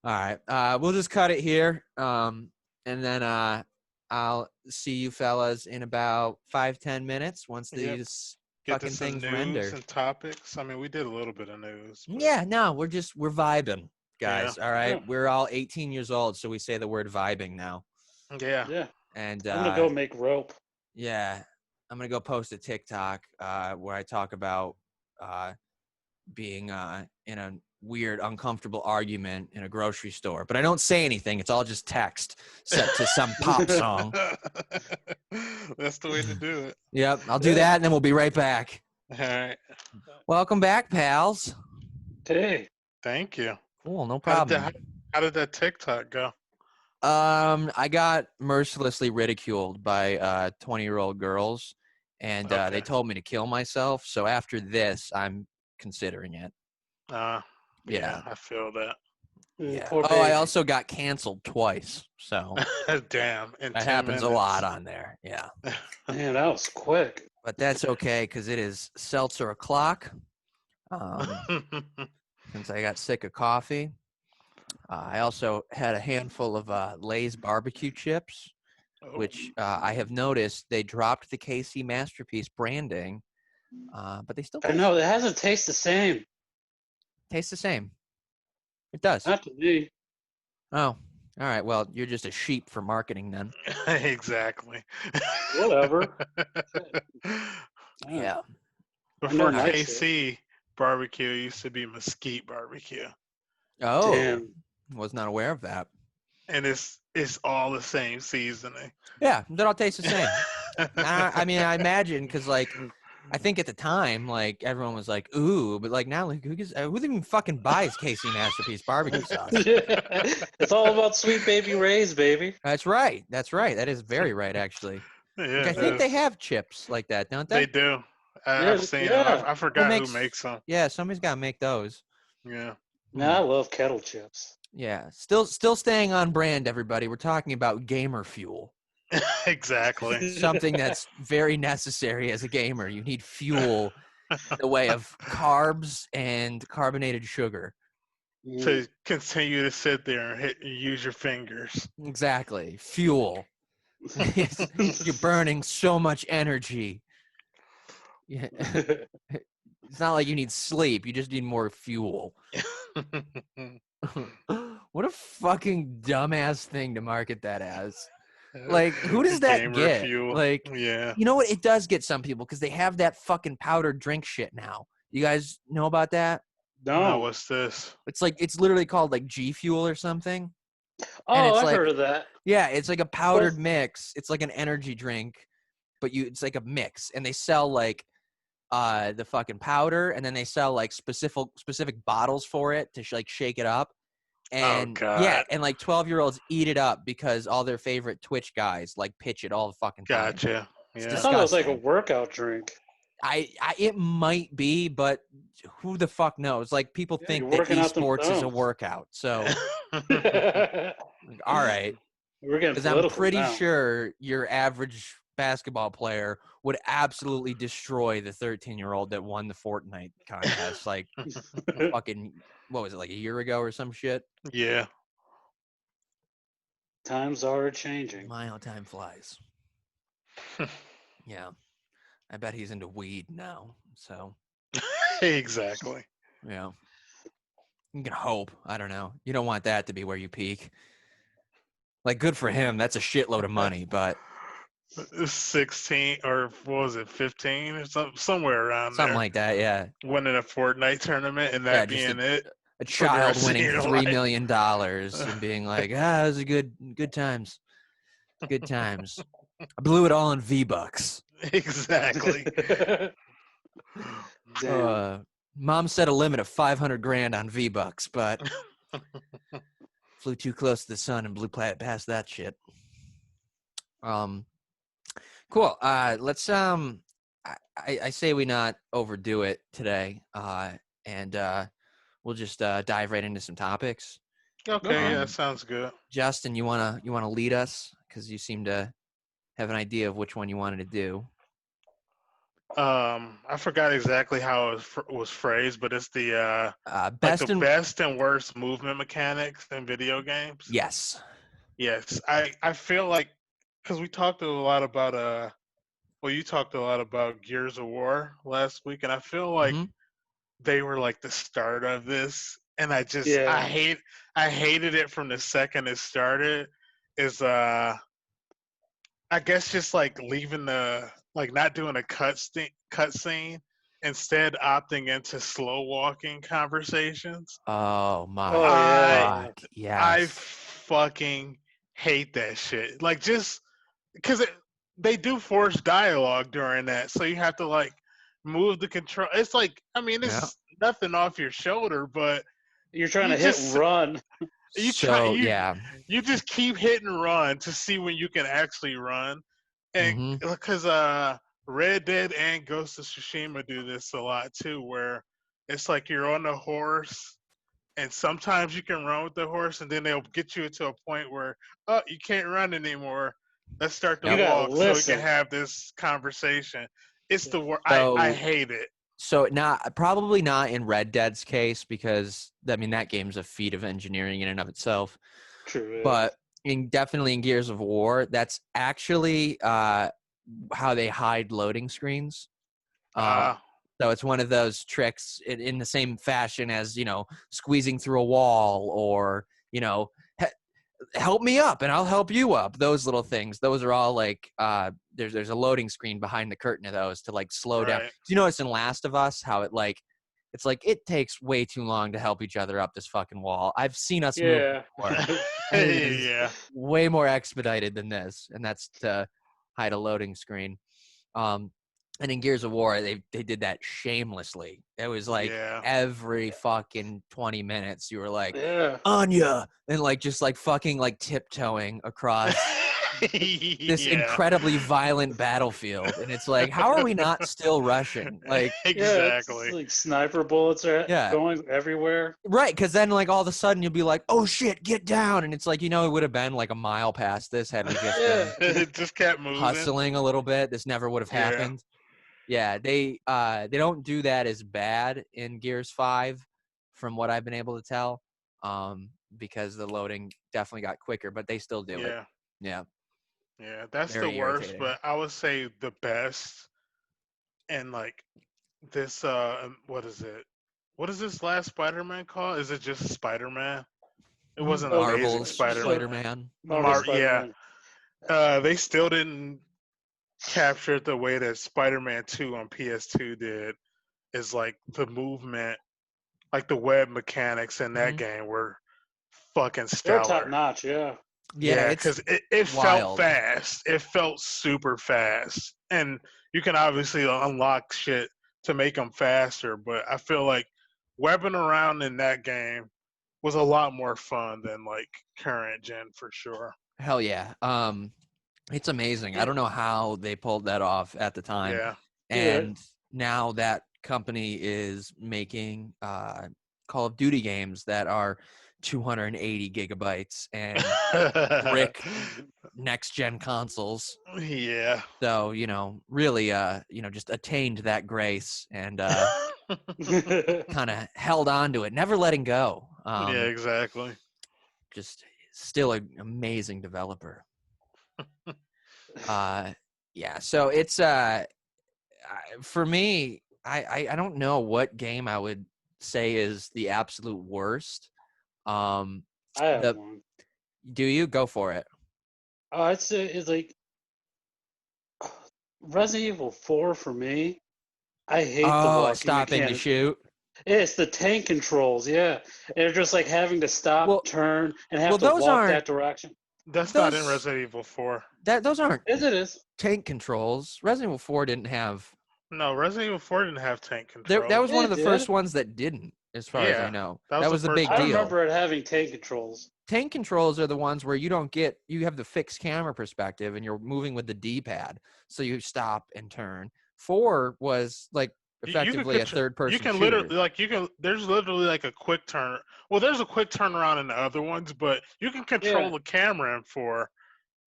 C: All right. We'll just cut it here. And then I'll see you fellas in about 5-10 minutes once these fucking things render.
B: News and topics. I mean, we did a little bit of news.
C: But... Yeah, no, we're vibing, guys. All right. We're all 18 years old, so we say the word vibing now.
B: Yeah.
D: Yeah.
C: And
D: I'm gonna go make rope.
C: Yeah. I'm gonna go post a TikTok where I talk about being in a weird, uncomfortable argument in a grocery store, but I don't say anything. It's all just text set to some pop song.
B: That's the way to do it.
C: Yep, I'll do that, and then we'll be right back.
B: All right.
C: Welcome back, pals.
D: Hey.
B: Thank you.
C: Cool, no problem.
B: How did that TikTok go?
C: I got mercilessly ridiculed by 20-year-old girls, and they told me to kill myself. So after this, I'm considering it.
B: Yeah, I feel that.
C: Yeah. Oh, I also got canceled twice. So
B: damn,
C: that happens a lot on there. Yeah.
D: Man, that was quick.
C: But that's okay because it is seltzer o'clock. Since I got sick of coffee, I also had a handful of Lay's barbecue chips, which I have noticed they dropped the KC Masterpiece branding, but they still.
D: I know it hasn't tasted the same.
C: Tastes the same. It does.
D: Not to me.
C: Oh, all right. Well, you're just a sheep for marketing then.
B: Exactly.
D: Whatever.
C: Yeah.
B: Before KC barbecue, it used to be Mesquite barbecue.
C: Oh, damn. Was not aware of that.
B: And it's all the same seasoning.
C: Yeah, they all taste the same. I mean, I imagine because I think at the time, everyone was like, "Ooh," but now, who even fucking buys KC Masterpiece barbecue sauce?
D: It's all about Sweet Baby Ray's, baby.
C: That's right. That is very right, actually.
B: Yeah,
C: I think they have chips like that, don't they?
B: They do. I've seen them. I forgot who makes them.
C: Yeah, somebody's got to make those.
B: Yeah.
D: Nah, I love kettle chips.
C: Yeah, still staying on brand, everybody. We're talking about gamer fuel.
B: Exactly.
C: Something that's very necessary as a gamer. You need fuel in the way of carbs and carbonated sugar.
B: To continue to sit there and use your fingers.
C: Exactly. Fuel. You're burning so much energy. Yeah. It's not like you need sleep. You just need more fuel. What a fucking dumbass thing to market that as. Like, who does that
B: Gamer
C: get?
B: fuel.
C: Like,
B: yeah.
C: You know what? It does get some people because they have that fucking powdered drink shit now. You guys know about that?
B: No. What's this?
C: It's literally called like G Fuel or something.
D: Oh, I've heard of that.
C: Yeah, it's like a powdered mix. It's like an energy drink, but it's like a mix, and they sell like the fucking powder, and then they sell like specific bottles for it to like shake it up. And yeah, and like 12-year-olds eat it up because all their favorite Twitch guys like pitch it all the fucking time.
B: Gotcha. Yeah.
D: I thought it was like a workout drink.
C: It might be, but who the fuck knows? Like people think that esports is a workout. So all right.
D: We're getting
C: because I'm pretty sure your average basketball player would absolutely destroy the 13-year-old that won the Fortnite contest like fucking, what was it, like a year ago or some shit?
B: Yeah.
D: Times are changing.
C: My, how time flies. Yeah. I bet he's into weed now, so.
B: Exactly.
C: Yeah. You can hope. I don't know. You don't want that to be where you peak. Like, good for him. That's a shitload of money, but
B: 16 or what was it, 15 or somewhere around
C: something
B: there.
C: like that, yeah.
B: Winning a Fortnite tournament and that being it.
C: A child winning $3 million and being like, it was a good times. Good times. I blew it all in V-Bucks.
B: Exactly.
C: Mom set a limit of $500,000 on V-Bucks, but flew too close to the sun and blew past that shit. Cool. Let's I say we not overdo it today. And we'll just dive right into some topics.
B: Okay, yeah, sounds good.
C: Justin, you wanna lead us because you seem to have an idea of which one you wanted to do.
B: I forgot exactly how it was phrased, but it's the
C: best
B: and worst movement mechanics in video games.
C: Yes.
B: Yes, I feel like because we talked a lot about you talked a lot about Gears of War last week, and I feel like they were like the start of this, and I hated it from the second it started. Is I guess just like leaving not doing a cutscene, instead opting into slow walking conversations.
C: Oh my god! Yeah,
B: I fucking hate that shit. Like just because they do force dialogue during that, so you have to like move the control. It's like, I mean, it's nothing off your shoulder, but
D: you're trying to hit run.
B: You just keep hitting run to see when you can actually run, and because Red Dead and Ghost of Tsushima do this a lot too, where it's like you're on a horse, and sometimes you can run with the horse, and then they'll get you to a point where you can't run anymore. Let's start the walk so we can have this conversation. It's the worst. I hate it.
C: So probably not in Red Dead's case because that game's a feat of engineering in and of itself.
D: True.
C: But definitely in Gears of War, that's actually how they hide loading screens. So it's one of those tricks in the same fashion as squeezing through a wall or help me up and I'll help you up. Those little things. Those are all like there's a loading screen behind the curtain of those to like slow down. Do you notice in Last of Us how it takes way too long to help each other up this fucking wall? I've seen us move before.
B: Yeah.
C: Way more expedited than this, and that's to hide a loading screen. And in Gears of War, they did that shamelessly. It was like every fucking 20 minutes, you were like, Anya, and just fucking tiptoeing across this incredibly violent battlefield, and it's like, how are we not still rushing? Like,
B: exactly.
D: It's like sniper bullets are going everywhere.
C: Right, because then like all of a sudden you'll be like, oh shit, get down, and it's like, it would have been like a mile past this had we just been
B: it just kept moving,
C: hustling a little bit. This never would have happened. Yeah, they don't do that as bad in Gears 5, from what I've been able to tell, because the loading definitely got quicker, but they still do it. Yeah,
B: that's
C: very
B: the worst,
C: irritating.
B: but I would say the best. And like this, what is it? What is this last Spider-Man called? Is it just Spider-Man? It wasn't Amazing Spider-Man.
D: Spider-Man.
B: Yeah. They still didn't capture it the way that Spider-Man 2 on PS2 did. Is like the movement, like the web mechanics in that game were fucking stellar.
D: They're top notch, yeah.
B: Yeah, because it felt fast. It felt super fast. And you can obviously unlock shit to make them faster, but I feel like webbing around in that game was a lot more fun than like current gen for sure.
C: Hell yeah. It's amazing. I don't know how they pulled that off at the time.
B: Yeah.
C: And now that company is making Call of Duty games that are 280 gigabytes and brick next gen consoles.
B: Yeah.
C: So, really just attained that grace and kind of held on to it, never letting go.
B: Yeah, exactly.
C: Just still an amazing developer. Yeah, so it's for me, I don't know what game I would say is the absolute worst.
D: I have one.
C: Do you? Go for it.
D: I'd say it's like Resident Evil 4 for me. I hate the walking
C: stopping
D: mechanic.
C: to shoot.
D: It's the tank controls, yeah. They're just like having to stop, turn, and have to walk that direction.
B: That's not in Resident Evil 4.
C: Those aren't
D: Yes, it is.
C: tank controls. Resident Evil 4 didn't have.
B: No, Resident Evil 4 didn't have tank controls.
C: That was one of the first ones that didn't, as far as I know. That was the big deal.
D: I remember it having tank controls.
C: Tank controls are the ones where you have the fixed camera perspective and you're moving with the D-pad, so you stop and turn. 4 was like effectively a third-person
B: You can
C: shooter.
B: literally there's literally like a quick turn. Well, there's a quick turnaround in the other ones, but you can control the camera in 4,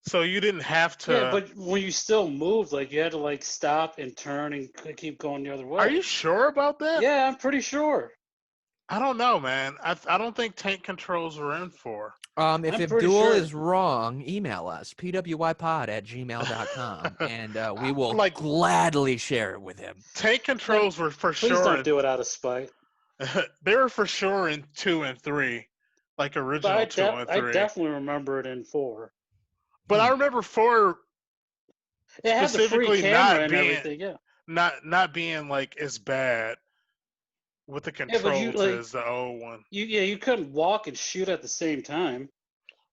B: so you didn't have to.
D: Yeah, but when you still moved, like you had to like stop and turn and keep going the other way.
B: Are you sure about that?
D: Yeah, I'm pretty sure.
B: I don't know, man. I don't think tank controls were in 4.
C: If Abdul is wrong, email us, pwypod@gmail.com, and we will gladly share it with him.
B: Tank controls were for sure.
D: Please don't do it out of spite.
B: They were for sure in 2 and 3, like original 2 and 3.
D: I definitely remember it in 4.
B: But I remember 4
D: it had the free camera and everything, yeah.
B: Not being like as bad with the controls as the old one.
D: You couldn't walk and shoot at the same time.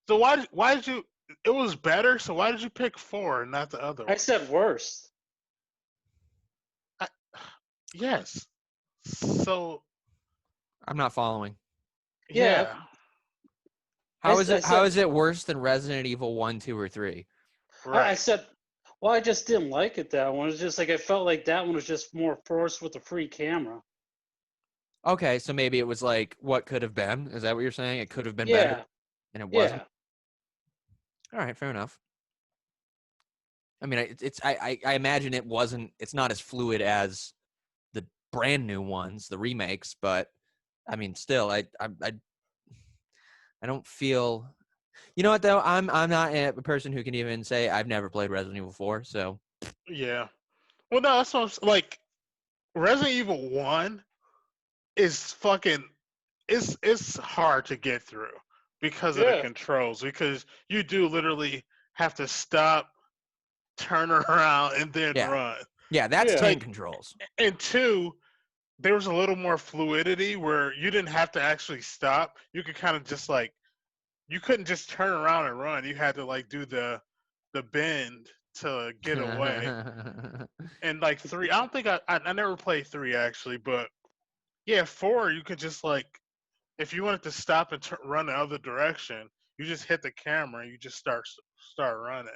B: So why did you? It was better. So why did you pick 4 and not the other one?
D: I said worst.
B: Yes. So
C: I'm not following.
B: Yeah.
C: How is it worse than Resident Evil 1, 2, or 3?
B: Right.
D: I said, well, I just didn't like it, that one. It's just like I felt like that one was just more forced with the free camera.
C: Okay, so maybe it was like what could have been. Is that what you're saying? It could have been better, and it wasn't. All right, fair enough. I mean, I imagine it wasn't. It's not as fluid as the brand new ones, the remakes. But I mean, still, I don't feel. You know what though? I'm not a person who can even say I've never played Resident Evil 4. So
B: yeah. Well, no, that's what I'm like. Resident Evil 1 is fucking. It's hard to get through because of the controls. Because you do literally have to stop, turn around, and then run.
C: Yeah, that's tank controls.
B: And 2, there was a little more fluidity where you didn't have to actually stop. You could kind of just like, you couldn't just turn around and run. You had to like do the bend to get away. And like 3, I don't think I never played 3 actually, but yeah, 4 you could just like, if you wanted to stop and run the other direction, You just hit the camera and you just start running.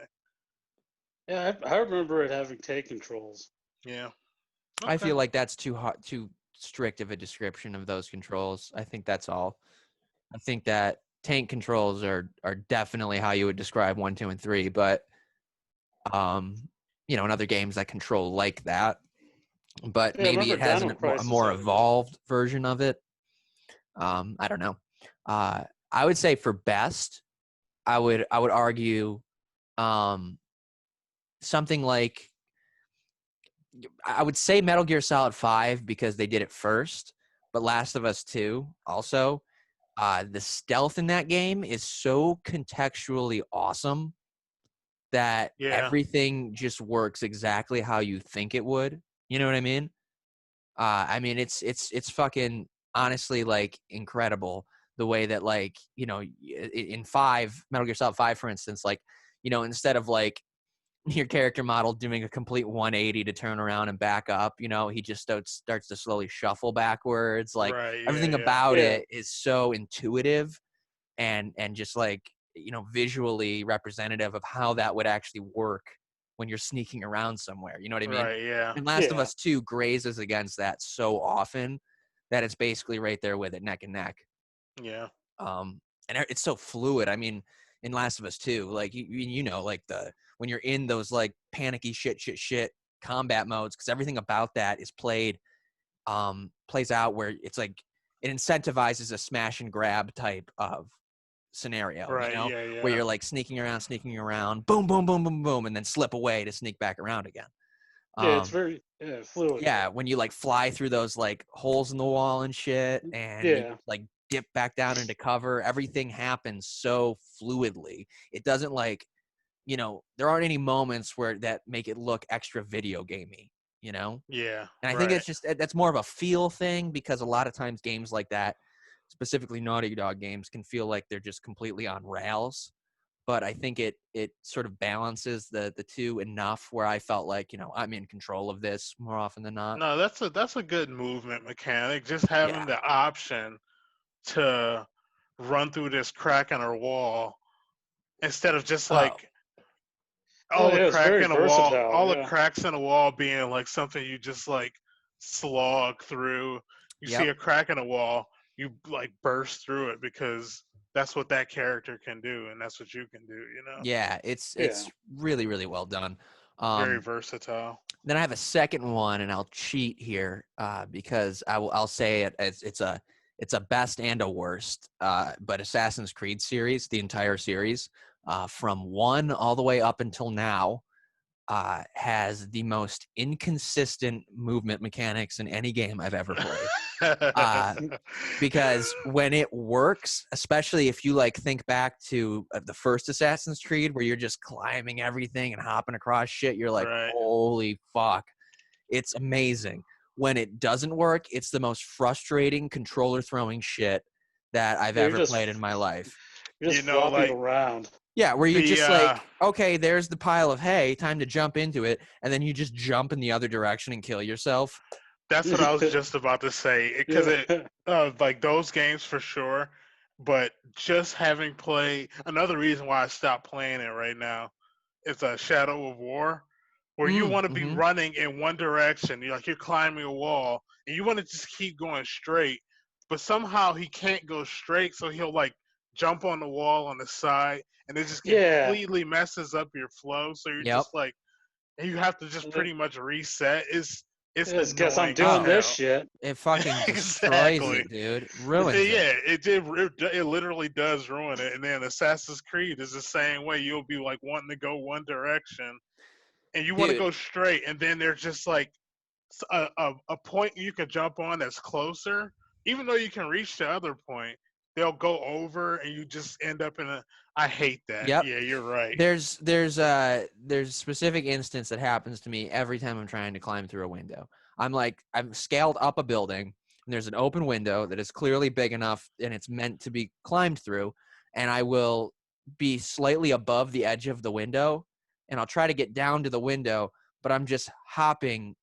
D: Yeah, I remember it having tank controls.
B: Yeah.
C: Okay. I feel like that's too strict of a description of those controls. I think that's all. I think that tank controls are definitely how you would describe 1, 2, and 3, but in other games that control like that. But maybe it has a more evolved version of it. I don't know. I would say for best, I would argue something like, I would say Metal Gear Solid 5 because they did it first, but Last of Us 2 also. The stealth in that game is so contextually awesome that everything just works exactly how you think it would. You know what I mean? It's fucking honestly like incredible the way that like, in 5, Metal Gear Solid 5, for instance, like, instead of like your character model doing a complete 180 to turn around and back up, he just starts to slowly shuffle backwards. Like everything about it is so intuitive and just like, visually representative of how that would actually work when you're sneaking around somewhere. You know what I mean?
B: Right, yeah.
C: And Last of Us 2 grazes against that so often that it's basically right there with it, neck and neck.
B: Yeah.
C: And it's so fluid. I mean, in Last of Us 2, like, like when you're in those like panicky shit combat modes, because everything about that is plays out where it's like it incentivizes a smash and grab type of scenario,
B: right,
C: where you're like sneaking around, boom, boom, boom, boom, boom, and then slip away to sneak back around again.
D: It's very fluid.
C: Yeah, when you like fly through those like holes in the wall and shit, and you, like dip back down into cover, everything happens so fluidly. It doesn't like, there aren't any moments where that make it look extra video gamey,
B: Yeah.
C: And I think it's just that's more of a feel thing, because a lot of times games like that, specifically Naughty Dog games, can feel like they're just completely on rails. But I think it sort of balances the two enough where I felt like, I'm in control of this more often than not.
B: No, that's a good movement mechanic. Just having the option to run through this crack in a wall instead of just like the cracks in the wall being like something you just like slog through. You see a crack in a wall, you like burst through it because that's what that character can do, and that's what you can do.
C: Yeah, it's really, really well done.
B: Very versatile.
C: Then I have a second one, and I'll cheat here because I'll say it as it's a best and a worst. But Assassin's Creed series, the entire series, from 1 all the way up until now, has the most inconsistent movement mechanics in any game I've ever played. Because when it works, especially if you like think back to the first Assassin's Creed, where you're just climbing everything and hopping across shit, you're like, holy fuck, it's amazing. When it doesn't work, it's the most frustrating controller throwing shit that I've ever played in my life.
D: You're just flopping around.
C: Yeah, where you're just like, okay, there's the pile of hay, time to jump into it, and then you just jump in the other direction and kill yourself.
B: That's what I was just about to say, because like those games for sure, but just having played, another reason why I stopped playing it right now is a Shadow of War, where you want to be running in one direction, you're climbing a wall, and you want to just keep going straight, but somehow he can't go straight, so he'll like jump on the wall on the side, and it just completely messes up your flow. So you're just like, you have to just pretty much reset. It's
D: guess I'm doing this shit.
C: It fucking destroys it, dude. Ruins it.
B: It literally does ruin it. And then Assassin's Creed is the same way. You'll be like wanting to go one direction, and you want to go straight, and then there's just like a point you can jump on that's closer, even though you can reach the other point. They'll go over, and you just end up in a. I hate that.
C: Yep.
B: Yeah, you're right.
C: There's a specific instance that happens to me every time I'm trying to climb through a window. I'm scaled up a building, and there's an open window that is clearly big enough, and it's meant to be climbed through. And I will be slightly above the edge of the window, and I'll try to get down to the window, but I'm just hopping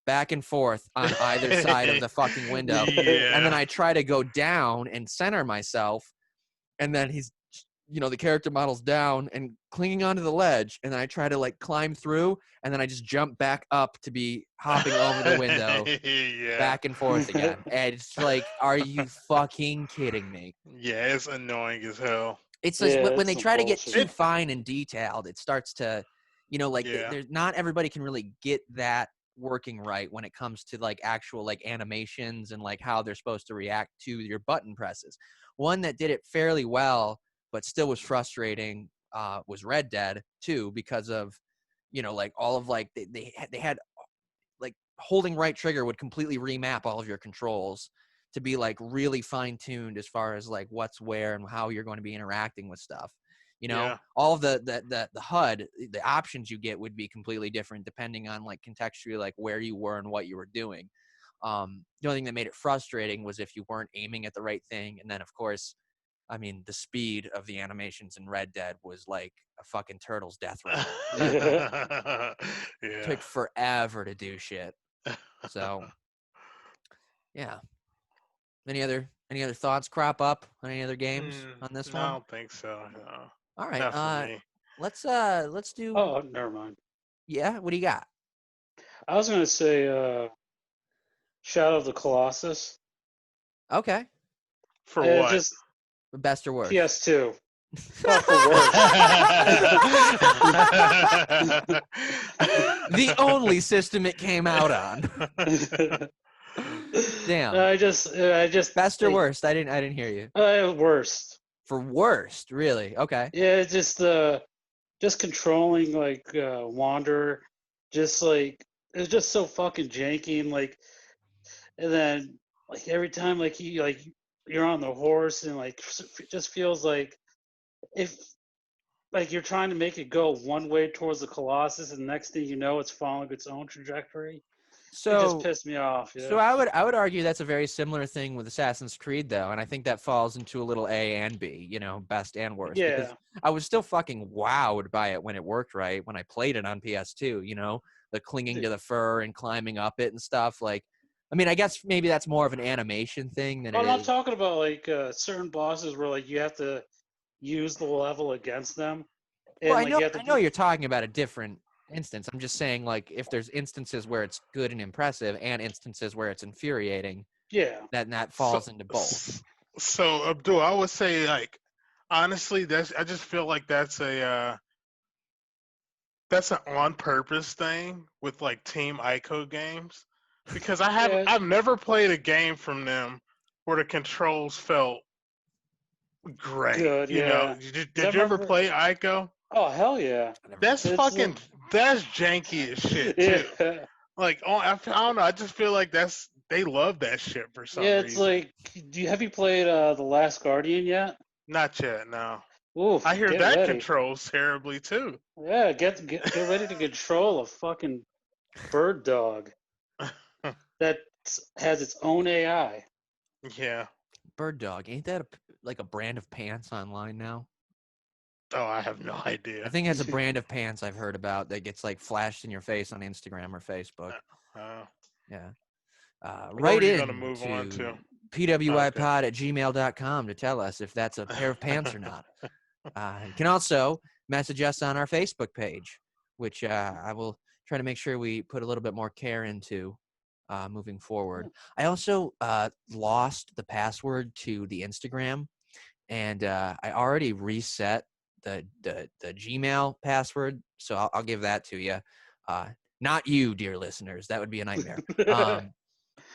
C: back and forth on either side of the fucking window. And then I try to go down and center myself, and then he's the character model's down and clinging onto the ledge, and then I try to like climb through, and then I just jump back up to be hopping over the window, back and forth again. And it's like, are you fucking kidding me?
B: Yeah, it's annoying as hell.
C: It's just when they try to get too fine and detailed, it starts to, there's not everybody can really get that working right when it comes to like actual like animations and like how they're supposed to react to your button presses. One that did it fairly well but still was frustrating was Red Dead 2, because of like all of like they had like holding right trigger would completely remap all of your controls to be like really fine tuned as far as like what's where and how you're going to be interacting with stuff. All of the HUD, the options you get would be completely different depending on like contextually like where you were and what you were doing. The only thing that made it frustrating was if you weren't aiming at the right thing. And then of course, I mean, the speed of the animations in Red Dead was like a fucking turtle's death ray. It took forever to do shit. So, yeah. Any other thoughts crop up on any other games on this one?
B: I don't think so. No.
C: All right. Let's do.
D: Oh, never mind.
C: Yeah, what do you got?
D: I was gonna say Shadow of the Colossus.
C: Okay.
B: For what?
D: Just
C: best or worst?
D: PS2. Oh, for worst.
C: The only system it came out on. Damn.
D: I just
C: best or worst? I didn't hear you.
D: Worst.
C: For worst, really? Okay.
D: Yeah, it's just controlling like Wander, just like it's just so fucking janky and like, and then like every time like you're on the horse and like it just feels like if like you're trying to make it go one way towards the Colossus and the next thing you know it's following its own trajectory.
C: So
D: it just pissed me off. Yeah.
C: So I would argue that's a very similar thing with Assassin's Creed though, and I think that falls into a little A and B, best and worst.
D: Yeah.
C: Because I was still fucking wowed by it when it worked right, when I played it on PS2, the clinging to the fur and climbing up it and stuff. Like, I mean, I guess maybe that's more of an animation thing than
D: I'm not talking about like certain bosses where like you have to use the level against them. And,
C: well,
D: like,
C: I know you're talking about a different instance. I'm just saying, like, if there's instances where it's good and impressive and instances where it's infuriating, that falls into both.
B: So Abdul, I would say, like, honestly, I just feel like that's an on purpose thing with like Team Ico games, because I've never played a game from them where the controls felt great.
D: Good,
B: Did you ever play Ico?
D: Oh hell yeah!
B: That's janky as shit too.
D: Yeah.
B: Like, I don't know. I just feel like they love that shit for some reason. Yeah,
D: it's like, have you played The Last Guardian yet?
B: Not yet, no.
D: Oof,
B: I hear that controls terribly too.
D: Yeah, get ready to control a fucking bird dog that has its own AI.
B: Yeah.
C: Bird dog, ain't that like a brand of pants online now?
B: Oh, I have no idea.
C: I think that's a brand of pants I've heard about that gets like flashed in your face on Instagram or Facebook. Yeah. Right in to pwypod@gmail.com to tell us if that's a pair of pants or not. You can also message us on our Facebook page, which I will try to make sure we put a little bit more care into moving forward. I also lost the password to the Instagram, and I already reset the Gmail password, so I'll give that to you. Not you, dear listeners. That would be a nightmare.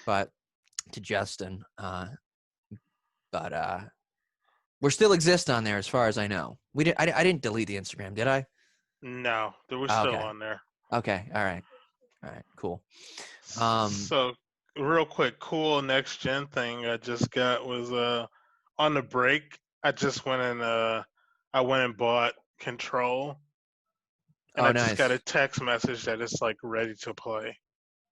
C: But to Justin. But we still exist on there as far as I know. I didn't delete the Instagram, did I?
B: No, they were still on there.
C: Okay, all right, cool.
B: So real quick, cool next gen thing I just got was on the break. I just went and bought Control, and I just got a text message that it's like ready to play,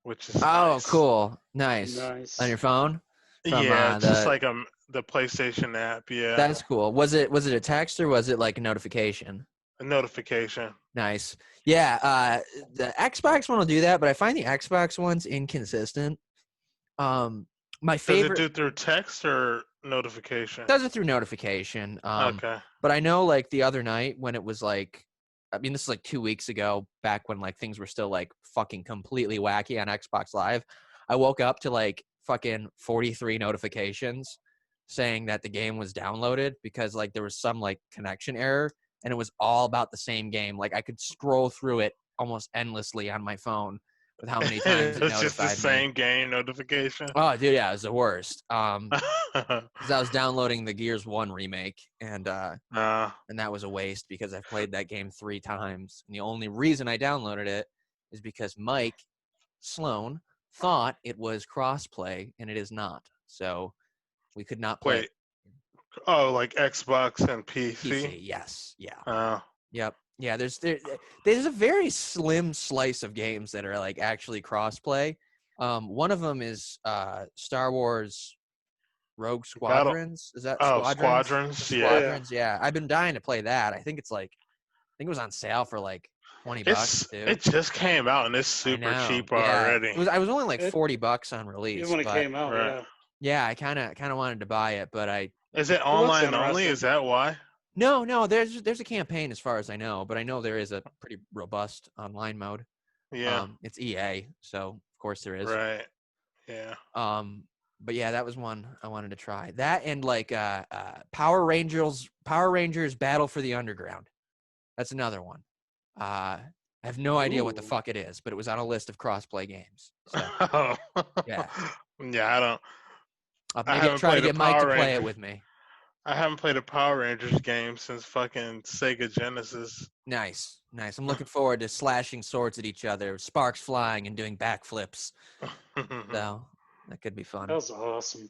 B: which is nice.
C: Cool, nice on your phone.
B: From, just like the PlayStation app. Yeah,
C: that's cool. Was it a text or was it like a notification?
B: A notification.
C: Nice. Yeah, the Xbox one will do that, but I find the Xbox one's inconsistent. My favorite.
B: Does it do through text or notification?
C: Does it through notification.
B: Okay.
C: But I know like the other night when it was like, I mean, this is like 2 weeks ago, back when like things were still like fucking completely wacky on Xbox Live. I woke up to like fucking 43 notifications saying that the game was downloaded because like there was some like connection error and it was all about the same game. Like I could scroll through it almost endlessly on my phone with how many times it
B: It's just the
C: notified me.
B: same game notification.
C: Oh, dude, yeah, it was the worst. Because I was downloading the Gears 1 remake, and that was a waste because I've played that game 3 times. And the only reason I downloaded it is because Mike Sloan thought it was crossplay, and it is not. So we could not play.
B: Wait. Oh, like Xbox and PC?
C: PC, yes. Yeah. Yep. Yeah, there's a very slim slice of games that are like actually crossplay. One of them is Star Wars Rogue Squadrons. Is that
B: Squadrons?
C: Squadrons, yeah. I've been dying to play that. I think it was on sale for like $20 too.
B: It just came out and it's super cheap already.
C: I was only like $40 on release.
D: When it came out,
B: right.
C: Yeah, I kind of wanted to buy it, but
B: Is it online only? Is that why?
C: No, there's a campaign as far as I know, but I know there is a pretty robust online mode.
B: Yeah.
C: It's EA, so of course there is.
B: Right. Yeah.
C: But yeah, that was one I wanted to try. That and like Power Rangers Battle for the Underground. That's another one. I have no idea what the fuck it is, but it was on a list of crossplay games. So, yeah.
B: Yeah, I don't.
C: Maybe I'll try to get Mike to play it with me.
B: I haven't played a Power Rangers game since fucking Sega Genesis.
C: Nice. I'm looking forward to slashing swords at each other, sparks flying, and doing backflips. So that could be fun.
D: That was awesome.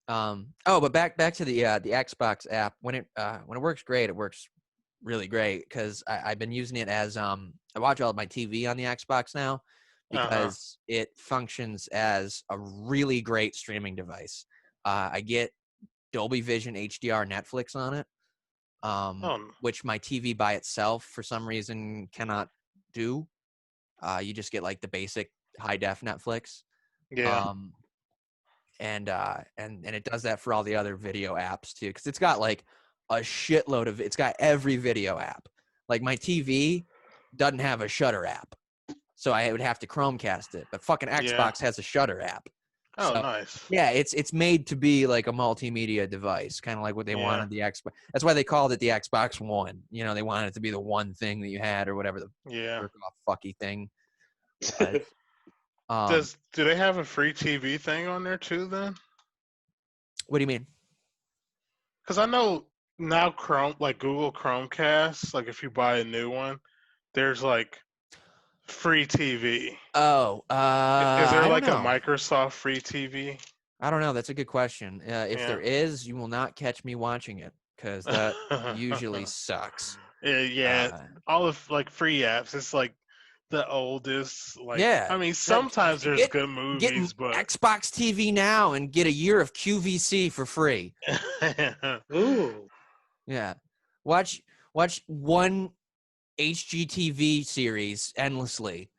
C: But back to the Xbox app. When it works great, it works really great because I've been using it as I watch all of my TV on the Xbox now because it functions as a really great streaming device. I get Dolby Vision HDR Netflix on it, which my TV by itself for some reason cannot do. You just get like the basic high def Netflix.
B: Yeah.
C: And it does that for all the other video apps too, because it's got like a shitload of. It's got every video app. Like my TV doesn't have a Shutter app, so I would have to Chromecast it. But fucking Xbox has a Shutter app.
B: Oh,
C: so,
B: nice.
C: Yeah, it's made to be like a multimedia device, kind of like what they wanted the Xbox. That's why they called it the Xbox One. You know, they wanted it to be the one thing that you had or whatever the fucky thing.
B: Do they have a free TV thing on there too? Then
C: what do you mean?
B: Because I know now Google Chromecast, like if you buy a new one, there's like free TV.
C: Oh,
B: is there like a Microsoft free TV?
C: I don't know. That's a good question. If there is, you will not catch me watching it because that usually sucks.
B: All of like free apps. It's like the oldest. Like, I mean, sometimes there's good movies, but
C: Xbox TV now and get a year of QVC for free.
D: Ooh.
C: Yeah, watch one HGTV series endlessly.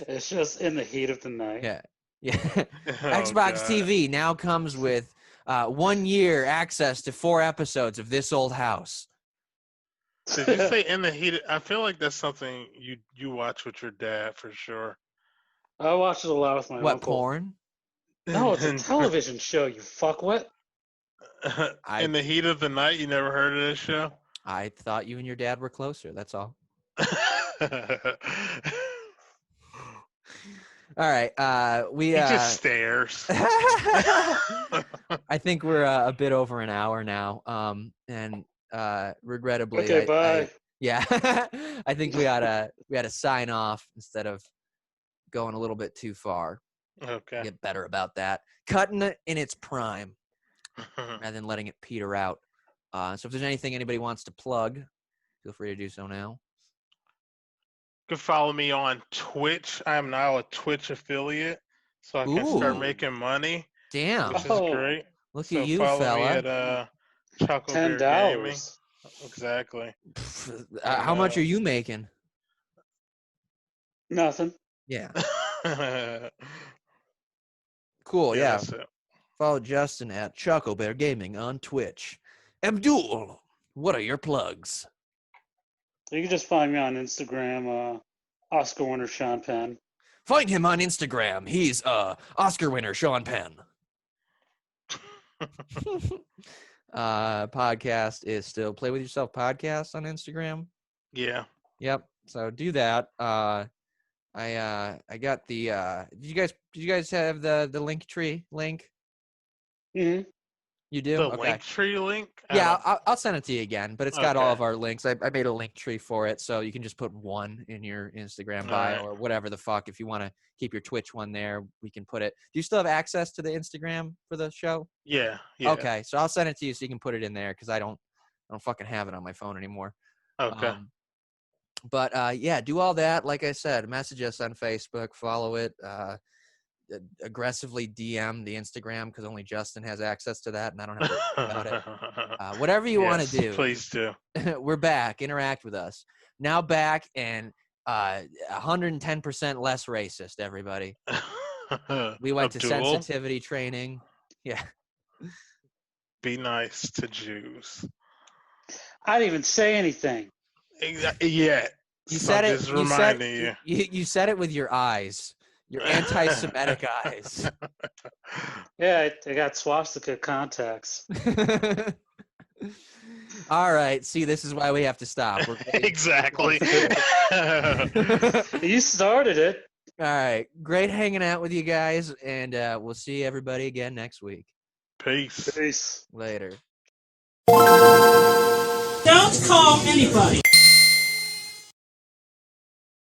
D: It's just in the heat of the night.
C: Yeah. Xbox TV now comes with 1 year access to 4 episodes of This Old House.
B: Did you say in the heat? I feel like that's something you watch with your dad for sure.
D: I watch it a lot with my uncle.
C: What, porn?
D: No, it's a television show, you fuckwit.
B: In the heat of the night, you never heard of this show?
C: I thought you and your dad were closer. That's all. All right. He
B: just stares.
C: I think we're a bit over an hour now. And regrettably,
D: okay, bye.
C: I think we oughta sign off instead of going a little bit too far.
B: Okay.
C: Get better about that. Cutting it in its prime rather than letting it peter out. So if there's anything anybody wants to plug, feel free to do so now.
B: You can follow me on Twitch. I am now a Twitch affiliate, so I can start making money.
C: Damn.
B: Which is great.
C: Look at you, fella.
B: Follow me at Choco Beer Gaming. Exactly.
C: How much are you making?
D: Nothing.
C: Yeah. Cool. Yeah. Follow Justin at Choco Bear Gaming on Twitch. Abdul, what are your plugs?
D: You can just find me on Instagram, Oscar winner Sean Penn.
C: Find him on Instagram. He's Oscar winner Sean Penn. Podcast is still Play With Yourself podcast on Instagram.
B: Yeah.
C: Yep. So do that. I got the did you guys have the Linktree link?
D: Mm-hmm.
C: You do?
B: The
C: Okay.
B: Linktree link?
C: Yeah, I'll send it to you again, but it's got all
B: Okay.
C: of our links. I made a link tree for it, so you can just put one in your Instagram bio or whatever the fuck. If you want to keep your Twitch one there, we can put it. Do you still have access to the Instagram for the show?
B: Yeah.
C: Okay, so I'll send it to you so you can put it in there because I don't fucking have it on my phone anymore.
B: Okay.
C: But yeah, do all that. Like I said, message us on Facebook, follow it. Aggressively DM the Instagram because only Justin has access to that, and I don't have to worry about it. Whatever you want to do,
B: please do.
C: We're back. Interact with us. Now back and 110% less racist. Everybody, we went to sensitivity training. Yeah.
B: Be nice to Jews.
D: I didn't even say anything.
B: Yeah.
C: You said it.
B: You
C: said it with your eyes. Your anti-Semitic eyes.
D: Yeah, I got swastika contacts.
C: All right. See, this is why we have to stop.
B: Exactly.
D: You started it.
C: All right. Great hanging out with you guys, and we'll see everybody again next week.
B: Peace.
D: Peace.
C: Later.
A: Don't call anybody.